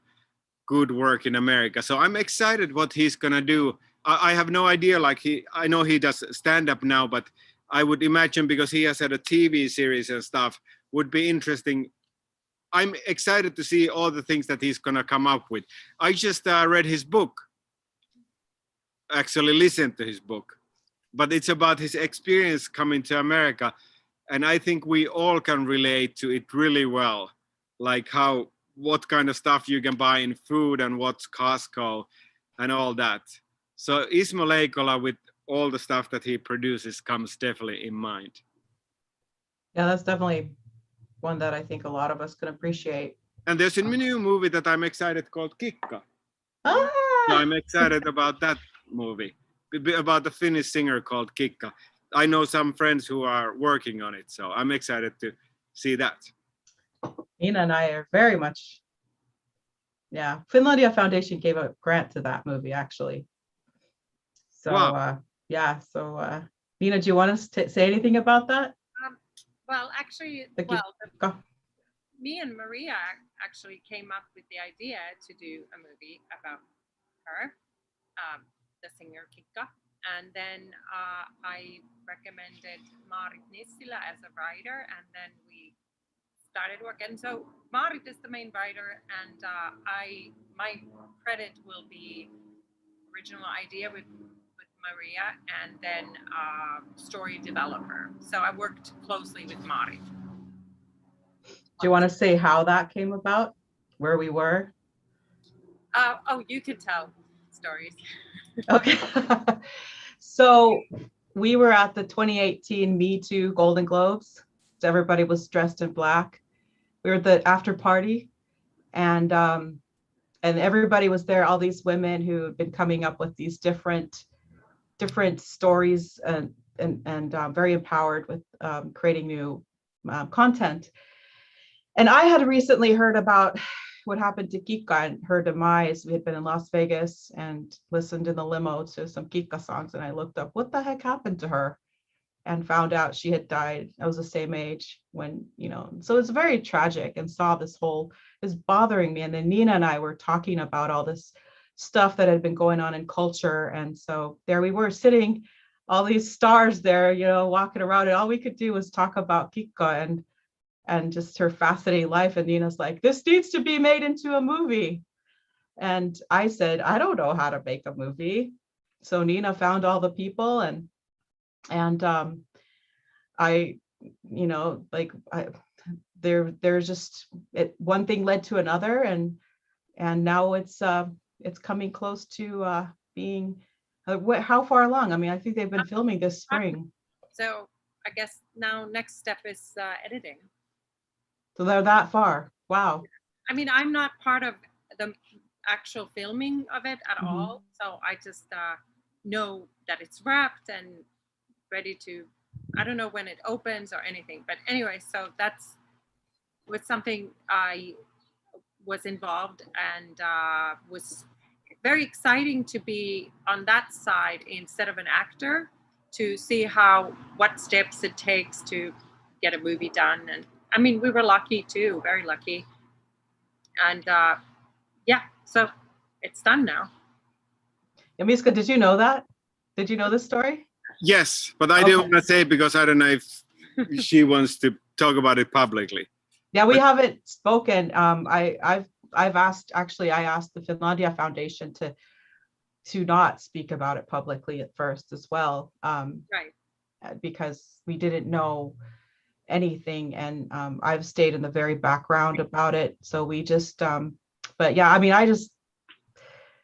B: good work in America. So I'm excited what he's gonna do. I have no idea. I know he does stand up now, but I would imagine because he has had a TV series and stuff, would be interesting. I'm excited to see all the things that he's gonna come up with. I just read his book, actually listened to his book, but it's about his experience coming to America. And I think we all can relate to it really well, like what kind of stuff you can buy in food and what's Costco and all that. So Ismo Leikola with all the stuff that he produces comes definitely in mind.
A: Yeah, that's definitely one that I think a lot of us can appreciate.
B: And there's a new movie that I'm excited called Kikka.
A: Ah!
B: So I'm excited about that movie, about the Finnish singer called Kikka. I know some friends who are working on it, so I'm excited to see that.
A: Niina and I are very much, yeah. Finlandia Foundation gave a grant to that movie, actually. So,
B: Wow.
A: yeah. So, Niina, do you want to say anything about that?
C: Well, actually, me and Maria actually came up with the idea to do a movie about her, the singer Kikka. And then I recommended Maarit Nissilä as a writer, and then we started work. And so Maarit is the main writer, and my credit will be original idea with Maria, and then story developer. So I worked closely with Maarit.
A: Do you want to say how that came about? Where we were?
C: You can tell stories.
A: Okay. So we were at the 2018 Me Too Golden Globes. So everybody was dressed in black. We were at the after party, and and everybody was there, all these women who had been coming up with these different stories, and very empowered with creating new content. And I had recently heard about what happened to Kika and her demise. We had been in Las Vegas and listened in the limo to some Kika songs, and I looked up what the heck happened to her, and found out she had died. I was the same age when, so it's very tragic, and saw this bothering me. And then Niina and I were talking about all this stuff that had been going on in culture. And so there we were sitting, all these stars there, walking around, and all we could do was talk about Kika and just her fascinating life. And Nina's like, this needs to be made into a movie. And I said, I don't know how to make a movie. So Niina found all the people, and there's just one thing led to another, and now it's coming close to being how far along? I mean, I think they've been filming this spring.
C: So I guess now next step is editing.
A: So they're that far. Wow.
C: I mean, I'm not part of the actual filming of it at all. So I just know that it's wrapped and ready to, I don't know when it opens or anything. But anyway, so that's was something I was involved, and was very exciting to be on that side instead of an actor, to see what steps it takes to get a movie done. And I mean, we were lucky too, very lucky. And so it's done now.
A: Yeah, Miska, did you know that? Did you know this story?
B: Yes, but I didn't want to say it because I don't know if she wants to talk about it publicly.
A: Yeah, we haven't spoken. I asked the Finlandia Foundation to not speak about it publicly at first as well.
C: Right.
A: Because we didn't know anything, and I've stayed in the very background about it. So we just, but yeah, I mean,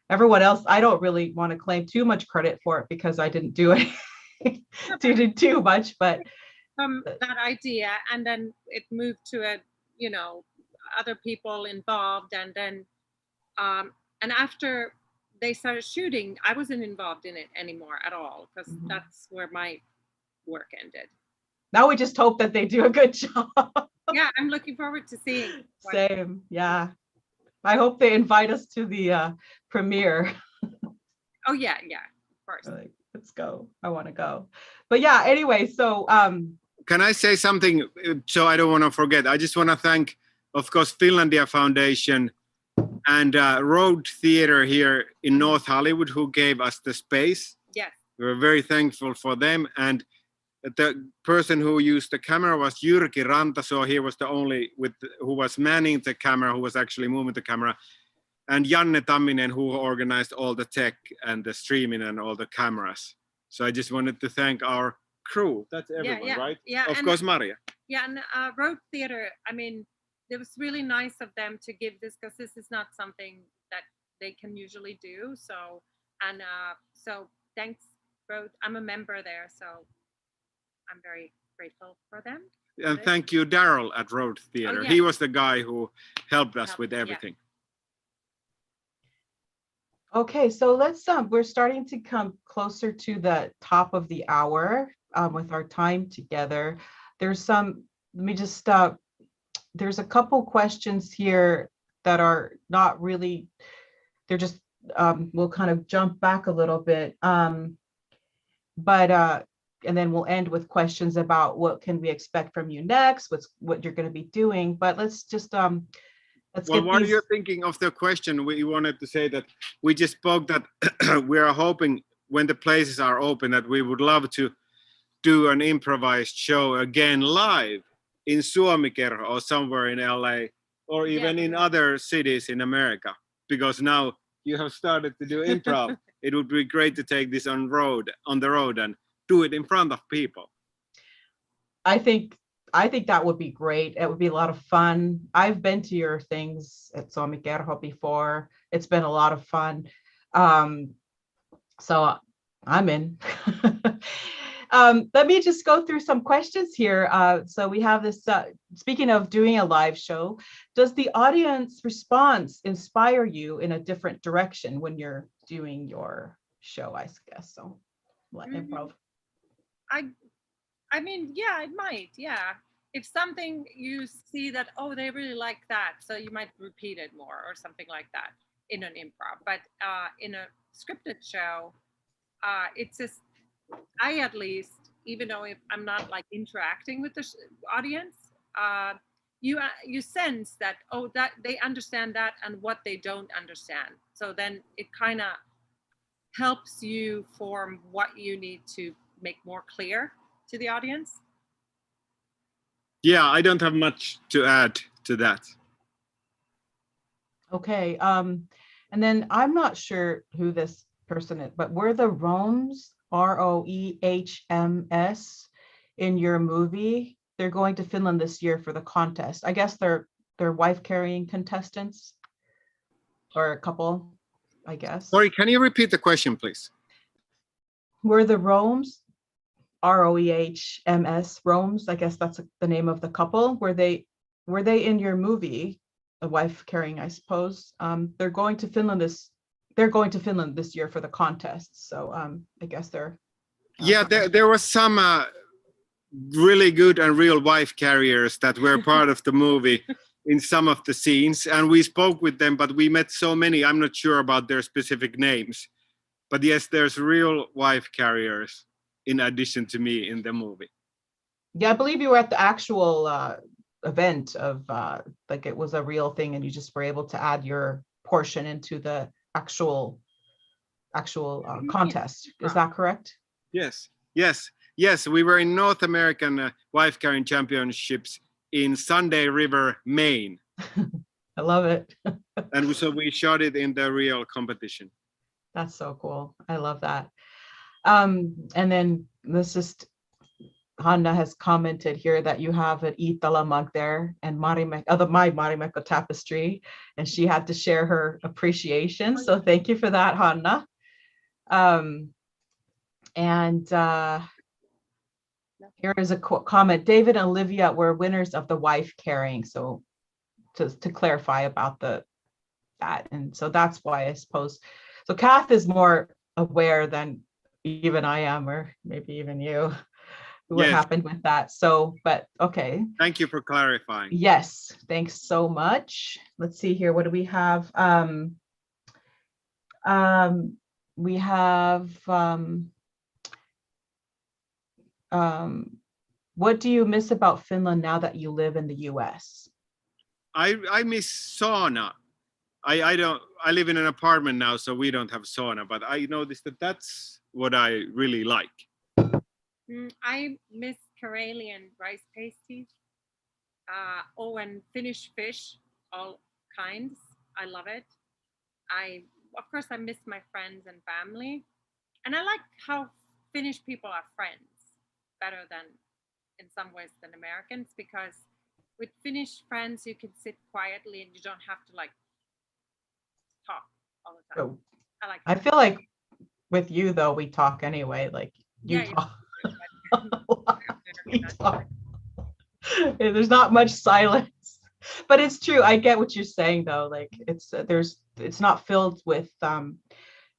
A: everyone else, I don't really want to claim too much credit for it because I didn't do it. Didn't do much, but
C: that idea, and then it moved to other people involved, and then and after they started shooting, I wasn't involved in it anymore at all, because that's where my work ended.
A: Now we just hope that they do a good job.
C: Yeah, I'm looking forward to seeing.
A: Same, yeah. I hope they invite us to the premiere.
C: Oh yeah, of course.
A: Like, let's go. I want to go. But yeah, anyway, so
B: can I say something so I don't want to forget? I just want to thank, of course, Finlandia Foundation and Road Theatre here in North Hollywood, who gave us the space.
C: Yes.
B: We're very thankful for them. And the person who used the camera was Jyrki Rantaso. He was the only who was manning the camera, who was actually moving the camera. And Janne Tamminen, who organized all the tech and the streaming and all the cameras. So I just wanted to thank our crew. That's everyone, right?
C: Yeah.
B: Of course, Maria.
C: Yeah, and Road Theatre, I mean, it was really nice of them to give this, because this is not something that they can usually do. So, so thanks, Road. I'm a member there, so I'm very grateful for them.
B: And thank you, Daryl at Road Theatre.
C: Oh, yeah.
B: He was the guy who helped us with everything.
A: Yeah. Okay, so let's we're starting to come closer to the top of the hour with our time together. There's there's a couple questions here that are not really, they're just, we'll kind of jump back a little bit. And then we'll end with questions about what can we expect from you next, what you're going to be doing. But let's just
B: What are you thinking of the question? We wanted to say that we just spoke that we are hoping when the places are open that we would love to do an improvised show again live in Suomikerho or somewhere in LA or even in other cities in America, because now you have started to do improv. It would be great to take this on the road and do it in front of people.
A: I think that would be great. It would be a lot of fun. I've been to your things at Suomikerho before. It's been a lot of fun. So I'm in. Let me just go through some questions here. So we have this, speaking of doing a live show, does the audience response inspire you in a different direction when you're doing your show, I guess? So like improv.
C: I mean, yeah, it might. Yeah. If something you see that, oh, they really like that, so you might repeat it more or something like that in an improv. But in a scripted show, it's just, I at least, even though if I'm not like interacting with the audience, you sense that, oh, that they understand that and what they don't understand. So then it kind of helps you form what you need to make more clear to the audience.
B: Yeah, I don't have much to add to that.
A: Okay. And then I'm not sure who this person is, but were the Rohms, Roehms, in your movie? They're going to Finland this year for the contest. I guess they're wife-carrying contestants or a couple, I guess.
B: Sorry, can you repeat the question, please?
A: Were the Rohms, Roehms, Rohms, I guess that's the name of the couple, were they in your movie, a wife carrying, I suppose? They're going to Finland this year for the contest. So I guess they're
B: yeah, there was some really good and real wife carriers that were part of the movie in some of the scenes, and we spoke with them, but we met so many, I'm not sure about their specific names. But yes, there's real wife carriers in addition to me in the movie.
A: Yeah, I believe you were at the actual event of like it was a real thing and you just were able to add your portion into the actual contest. Is that correct?
B: Yes. We were in North American wife carrying championships in Sunday River, Maine.
A: I love it.
B: And so we shot it in the real competition.
A: That's so cool. I love that. And then this just, Hanna has commented here that you have an Iittala mug there and my Marimekko tapestry, and she had to share her appreciation. So thank you for that, Hanna. Here is a comment. David and Olivia were winners of the wife carrying. So to clarify about that. And so that's why I suppose. So Kath is more aware than even I am, or maybe even you, what happened with that. So, but okay.
B: Thank you for clarifying.
A: Yes, thanks so much. Let's see here. What do we have? We have, what do you miss about Finland now that you live in the US?
B: I miss sauna. I live in an apartment now, so we don't have sauna, but I noticed that that's what I really like.
C: I miss Karelian rice pasties. And Finnish fish, all kinds. I love it. Of course, I miss my friends and family. And I like how Finnish people are friends better than, in some ways, than Americans, because with Finnish friends, you can sit quietly and you don't have to like talk all the time.
A: I feel like with you though, we talk anyway, like you talk. We talk. There's not much silence, but it's true. I get what you're saying though. Like it's not filled with an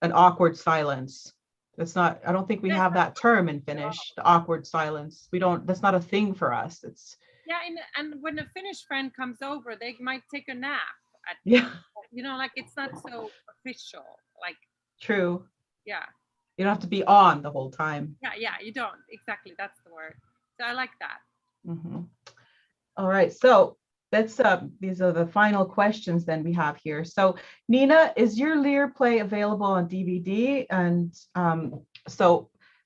A: awkward silence. It's not, I don't think we have that term in Finnish, the awkward silence. That's not a thing for us. It's
C: and when a Finnish friend comes over, they might take a nap like it's not so official, like.
A: True.
C: Yeah.
A: You don't have to be on the whole time.
C: Yeah, you don't. Exactly, that's the word. So I like that.
A: Mm-hmm. All right, so let's these are the final questions then we have here. So Niina, is your Lear play available on DVD? And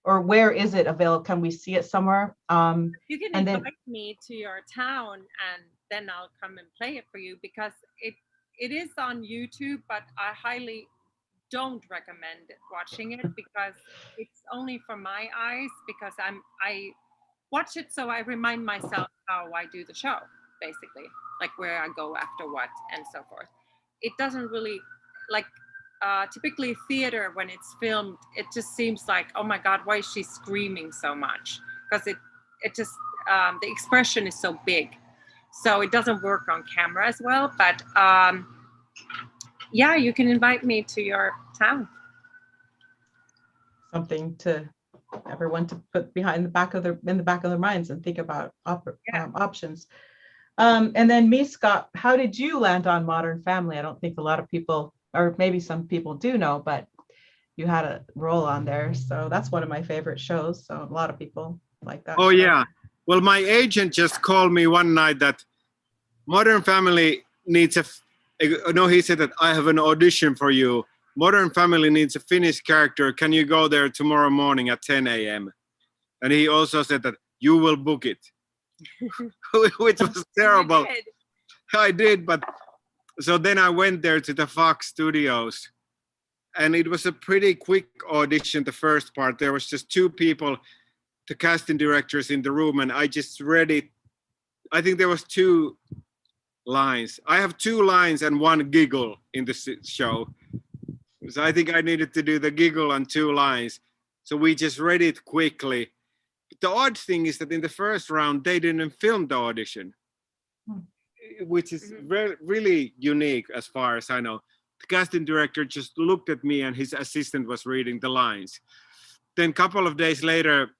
A: or where is it available? Can we see it somewhere?
C: You can invite me to your town and then I'll come and play it for you, because it is on YouTube, but I highly don't recommend watching it because it's only for my eyes, because I watch it so I remind myself how I do the show, basically, like where I go after what and so forth. It doesn't really, like, typically theater, when it's filmed, it just seems like, oh my God, why is she screaming so much? Because it just, the expression is so big. So it doesn't work on camera as well. But yeah, you can invite me to your town.
A: Something to everyone to put behind the back of their minds and think about options. And then Miska, how did you land on Modern Family? I don't think a lot of people, or maybe some people do know, but you had a role on there. So that's one of my favorite shows. So a lot of people like that.
B: Oh
A: show.
B: yeah. Well, my agent just called me one night that Modern Family needs he said that I have an audition for you. Modern Family needs a Finnish character. Can you go there tomorrow morning at 10 a.m.? And he also said that you will book it, which was terrible. I did, but so then I went there to the Fox Studios, and it was a pretty quick audition. The first part, there was just 2 people, the casting directors in the room, and I just read it. I think there was 2 lines. I have 2 lines and 1 giggle in the show. So I think I needed to do the giggle and 2 lines. So we just read it quickly. But the odd thing is that in the first round, they didn't film the audition, which is really unique as far as I know. The casting director just looked at me and his assistant was reading the lines. Then a couple of days later,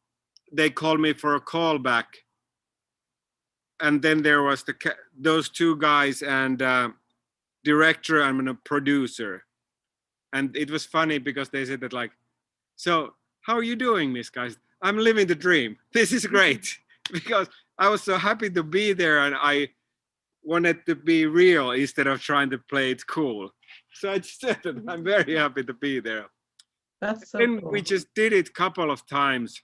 B: they called me for a callback. And then there was those 2 guys and director and a producer. And it was funny because they said that like, so how are you doing, Miss guys? I'm living the dream. This is great. Because I was so happy to be there and I wanted to be real instead of trying to play it cool. So I just said that I'm very happy to be there.
A: That's so
B: Then
A: cool.
B: we just did it a couple of times.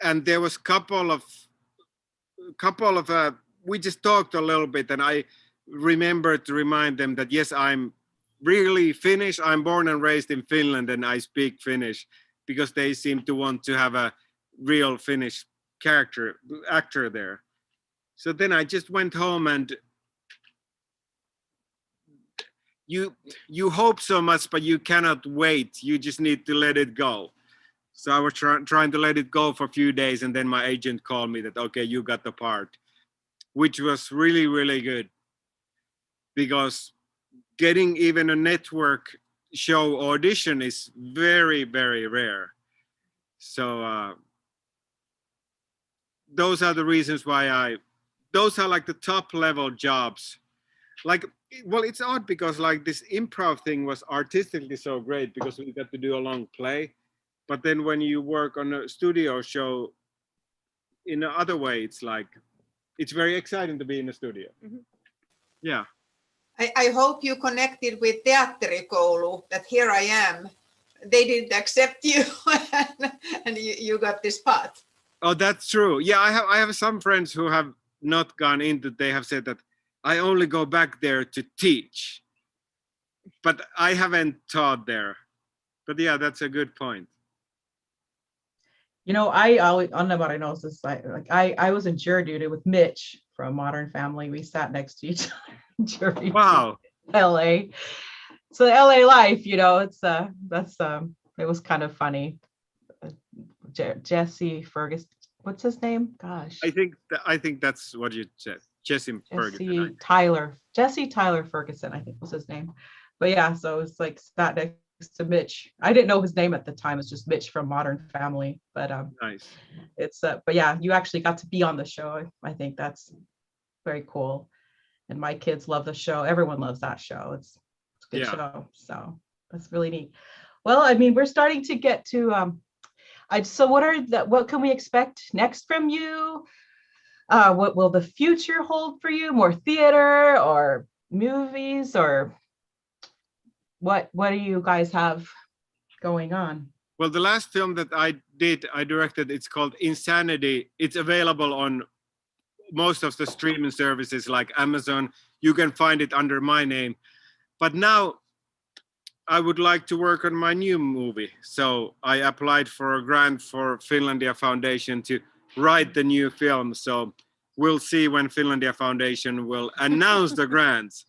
B: And there was couple of we just talked a little bit and I remembered to remind them that yes, I'm really Finnish. I'm born and raised in Finland and I speak Finnish, because they seem to want to have a real Finnish actor there. So then I just went home and you hope so much, but you cannot wait. You just need to let it go. So I was trying to let it go for a few days, and then my agent called me that, okay, you got the part, which was really, really good, because getting even a network show audition is very, very rare. So those are the reasons why those are like the top level jobs. Like, well, it's odd because like this improv thing was artistically so great because we got to do a long play. But then when you work on a studio show in another way, it's like, it's very exciting to be in a studio.
C: Mhm.
B: Yeah.
D: I hope you connected with Teatterikoulu, that here I am. They didn't accept you and you got this part.
B: Oh, that's true. Yeah, I have some friends who have not gone into, they have said that I only go back there to teach, but I haven't taught there. But yeah, that's a good point.
A: You know, I always, Anna-Mari knows this, like I was in jury duty with Mitch from Modern Family. We sat next to each other in jury
B: Wow.
A: LA. So the LA life, you know, it's it was kind of funny. Jesse Ferguson, what's his name? Gosh.
B: I think that's what you said. Jesse Ferguson.
A: Jesse Tyler Ferguson, I think was his name. But yeah, so it's like sat next to Mitch. I didn't know his name at the time. It's just Mitch from Modern Family. But
B: Nice.
A: it's but yeah, you actually got to be on the show. I think that's very cool. And my kids love the show. Everyone loves that show. It's a good show. So that's really neat. Well, I mean, we're starting to get to so what can we expect next from you? What will the future hold for you? More theater or movies, or what do you guys have going on?
B: Well, the last film that I directed, it's called Insanity. It's available on most of the streaming services like Amazon. You can find it under my name. But now I would like to work on my new movie. So I applied for a grant for Finlandia Foundation to write the new film. So we'll see when Finlandia Foundation will announce the grants,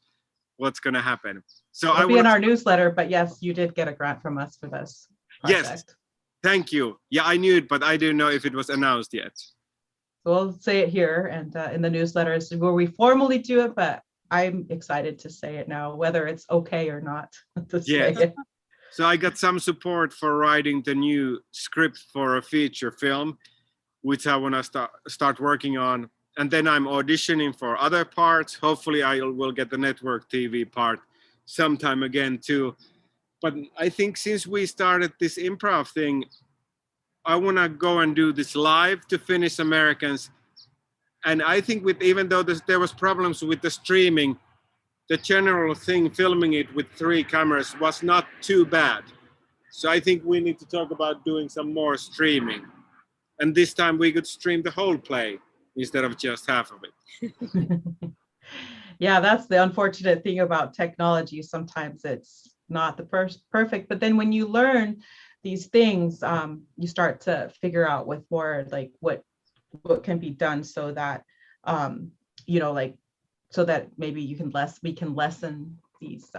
B: what's going to happen. So I
A: It'll be in
B: want
A: our newsletter, but yes, you did get a grant from us for this
B: Yes.
A: project.
B: thank you. Yeah, I knew it, but I didn't know if it was announced yet.
A: So we'll say it here and in the newsletters where we formally do it, but I'm excited to say it now, whether it's okay or not to say
B: Yes.
A: it.
B: So I got some support for writing the new script for a feature film, which I want to start working on. And then I'm auditioning for other parts. Hopefully I will get the network TV part sometime again too. But I think since we started this improv thing, I want to go and do this live to Finnish Americans. And I think with even though there was problems with the streaming, the general thing filming it with 3 cameras was not too bad. So I think we need to talk about doing some more streaming. And this time we could stream the whole play instead of just half of it.
A: Yeah, that's the unfortunate thing about technology. Sometimes it's not the perfect, but then when you learn these things, you start to figure out with more like what can be done so that like so that maybe we can lessen these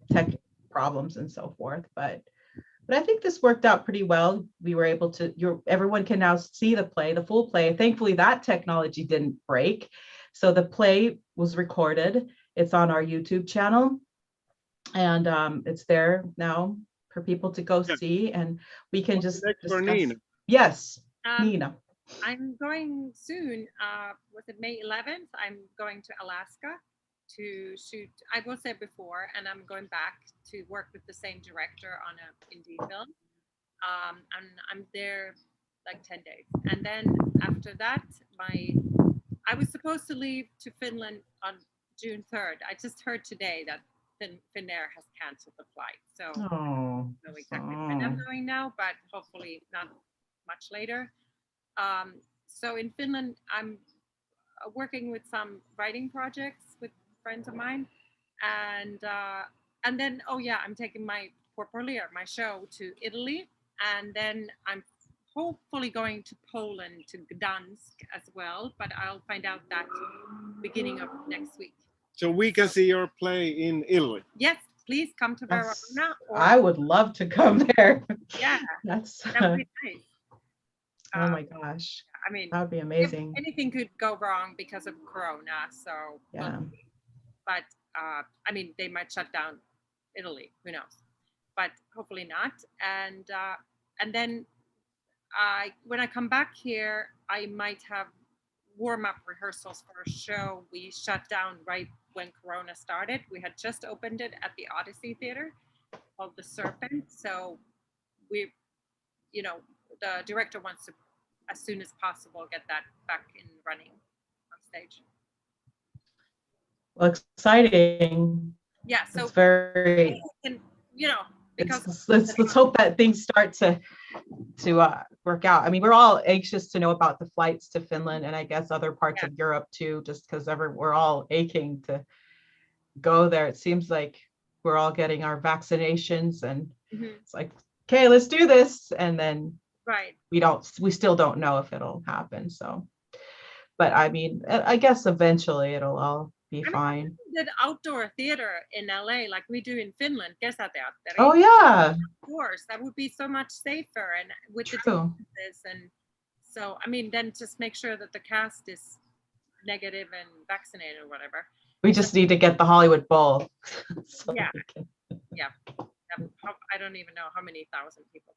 A: tech problems and so forth. But I think this worked out pretty well. We were able to, everyone can now see the play, the full play. Thankfully, that technology didn't break. So the play was recorded. It's on our YouTube channel. And it's there now for people to go see. And we can just
B: For Niina.
A: Yes,
C: Um,
A: Niina.
C: I'm going soon. Was it May 11th? I'm going to Alaska to shoot. I was there before, and I'm going back to work with the same director on an indie film. And I'm there like 10 days, and then after that, I was supposed to leave to Finland on June 3rd. I just heard today that Finnair has canceled the flight, so I don't know exactly when I'm going now, but hopefully not much later. So in Finland, I'm working with some writing projects with friends of mine, and then I'm taking my portfolio, my show, to Italy, and then I'm hopefully going to Poland, to Gdansk as well, but I'll find out that beginning of next week.
B: So we can see your play in Italy.
C: Yes, please come to Verona.
A: I would love to come there.
C: Yeah,
A: that
C: would be nice.
A: Oh my gosh.
C: I mean,
A: that would be amazing.
C: Anything could go wrong because of Corona, so
A: yeah.
C: But I mean, they might shut down Italy. Who knows? But hopefully not. And then when I come back here, I might have warm-up rehearsals for a show we shut down right when Corona started. We had just opened it at the Odyssey Theater called The Serpent. So we, the director wants to, as soon as possible, get that back in running on stage.
A: Well, exciting.
C: Yeah, so
A: it's very,
C: and because
A: let's hope that things start to work out. I mean, we're all anxious to know about the flights to Finland, and I guess other parts of Europe too, just because we're all aching to go there. It seems like we're all getting our vaccinations, and it's like, okay, let's do this, and then we still don't know if it'll happen. So, but I mean, I guess eventually it'll all be fine.
C: We did outdoor theater in LA like we do in Finland.
A: Oh yeah.
C: Of course, that would be so much safer, and with the distances, and so I mean, then just make sure that the cast is negative and vaccinated or whatever.
A: We just need to get the Hollywood Bowl.
C: Yeah. I don't even know how many thousand people,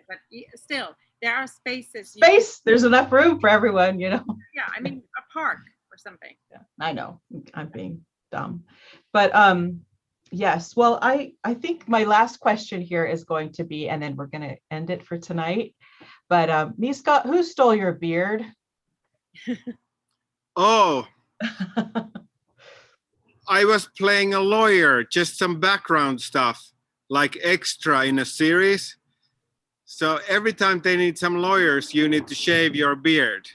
C: but still, there are spaces.
A: There's enough room for everyone, Yeah,
C: I mean, a park or something.
A: Yeah, I know I'm being dumb, but yes. Well, I think my last question here is going to be, and then we're going to end it for tonight. But Miska, who stole your beard?
B: Oh. I was playing a lawyer, just some background stuff, like extra in a series. So every time they need some lawyers, you need to shave your beard.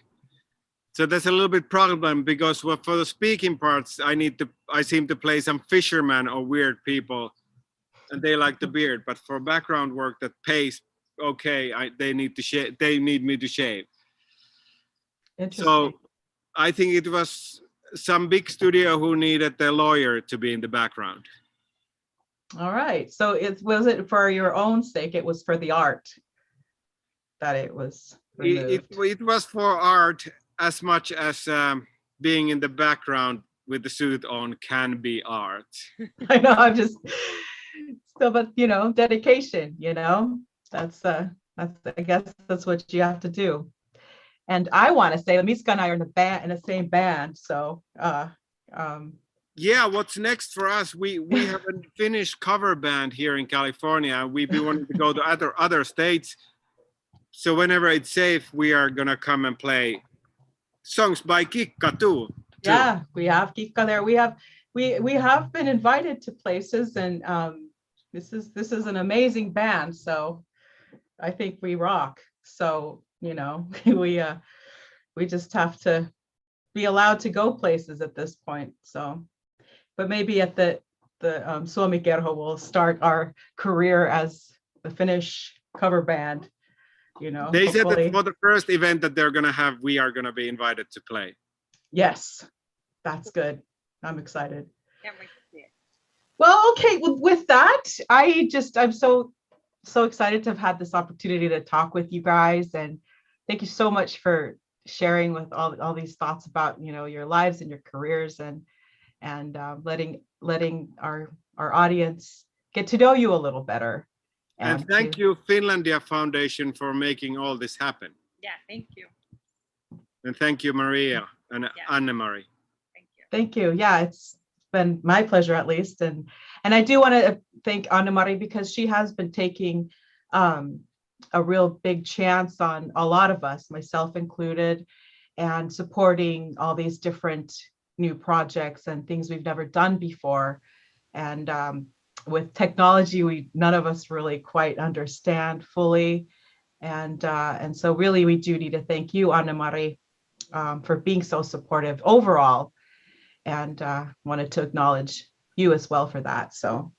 B: So that's a little bit problem because for the speaking parts, I seem to play some fishermen or weird people, and they like the beard. But for background work that pays okay, they need me to shave.
A: Interesting.
B: So I think it was some big studio who needed the lawyer to be in the background.
A: All right. So was it for your own sake? It was for the art that it was removed.
B: It was for art as much as being in the background with the suit on can be art.
A: I know, I'm just still, but dedication, that's I guess that's what you have to do. And I want to say that Miska and I are in the same band. So
B: yeah, what's next for us? We have a Finnish cover band here in California. We've been wanting to go to other states. So whenever it's safe, we are gonna come and play songs by Kikka too.
A: Yeah, we have Kikka there. We have been invited to places, and this is an amazing band. So I think we rock. So we just have to be allowed to go places at this point. So, but maybe at the Suomi Kerho will start our career as the Finnish cover band.
B: They said that for the first event that they're gonna have, we are gonna be invited to play.
A: Yes, that's good. I'm excited.
C: Can't wait to see it.
A: Well, okay. With that, I'm so excited to have had this opportunity to talk with you guys, and thank you so much for sharing with all these thoughts about your lives and your careers, and letting our audience get to know you a little better.
B: And thank you, Finlandia Foundation, for making all this happen.
C: Yeah, thank you.
B: And thank you, Maria and Anne-Marie.
C: Thank you.
A: Thank you. Yeah, it's been my pleasure, at least. And I do want to thank Anne-Marie, because she has been taking a real big chance on a lot of us, myself included, and supporting all these different new projects and things we've never done before. And with technology, none of us really quite understand fully. And so really we do need to thank you, Anne-Marie, for being so supportive overall, and wanted to acknowledge you as well for that. So,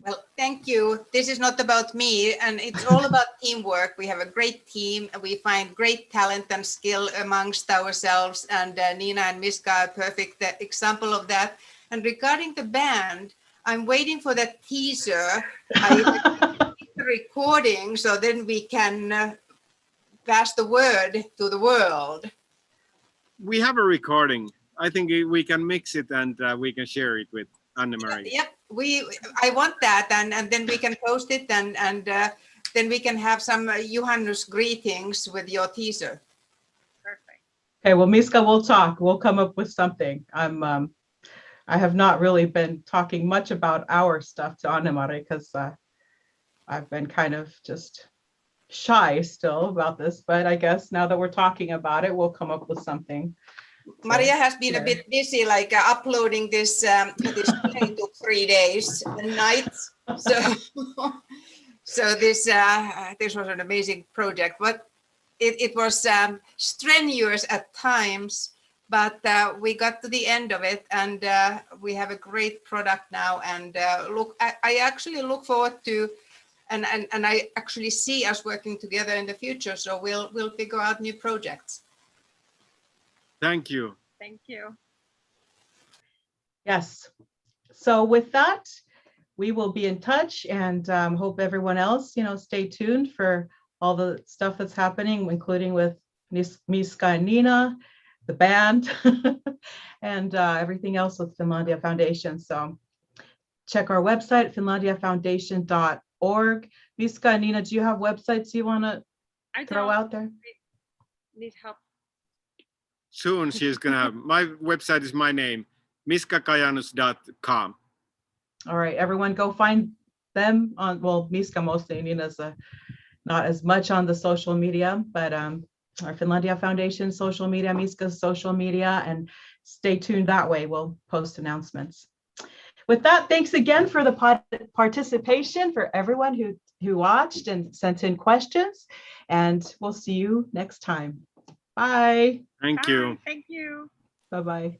D: well, thank you. This is not about me, and it's all about teamwork. We have a great team, and we find great talent and skill amongst ourselves, and Niina and Miska are a perfect example of that. And regarding the band, I'm waiting for that teaser. I the recording, so then we can pass the word to the world.
B: We have a recording. I think we can mix it, and we can share it with Anne-Marie.
D: Yep, I want that, and then we can post it, and then we can have some Juhannus greetings with your teaser.
C: Perfect.
A: okay, well, Miska, we'll talk. We'll come up with something. I have not really been talking much about our stuff to Anne-Marie, because I've been kind of just shy still about this, but I guess now that we're talking about it, we'll come up with something.
D: Maria has been a bit busy, like uploading this. This took 3 days and nights. So this was an amazing project, but it was strenuous at times. But we got to the end of it, and we have a great product now. And I actually look forward to, and I actually see us working together in the future. So we'll figure out new projects.
B: Thank you.
C: Thank you.
A: Yes. So with that, we will be in touch, and hope everyone else, stay tuned for all the stuff that's happening, including with Miska and Niina, the band, and everything else with Finlandia Foundation. So check our website, finlandiafoundation.org. Miska and Niina, do you have websites you want to throw out there?
C: Need help.
B: Soon she's gonna have, my website is my name, miskakajanus.com.
A: All right, everyone go find them on, well, Miska mostly, Niina's not as much on the social media, but our Finlandia Foundation social media, Miska's social media, and stay tuned that way. We'll post announcements. With that, thanks again for the participation, for everyone who watched and sent in questions, and we'll see you next time. Bye.
B: Thank you.
C: Thank you.
A: Bye-bye.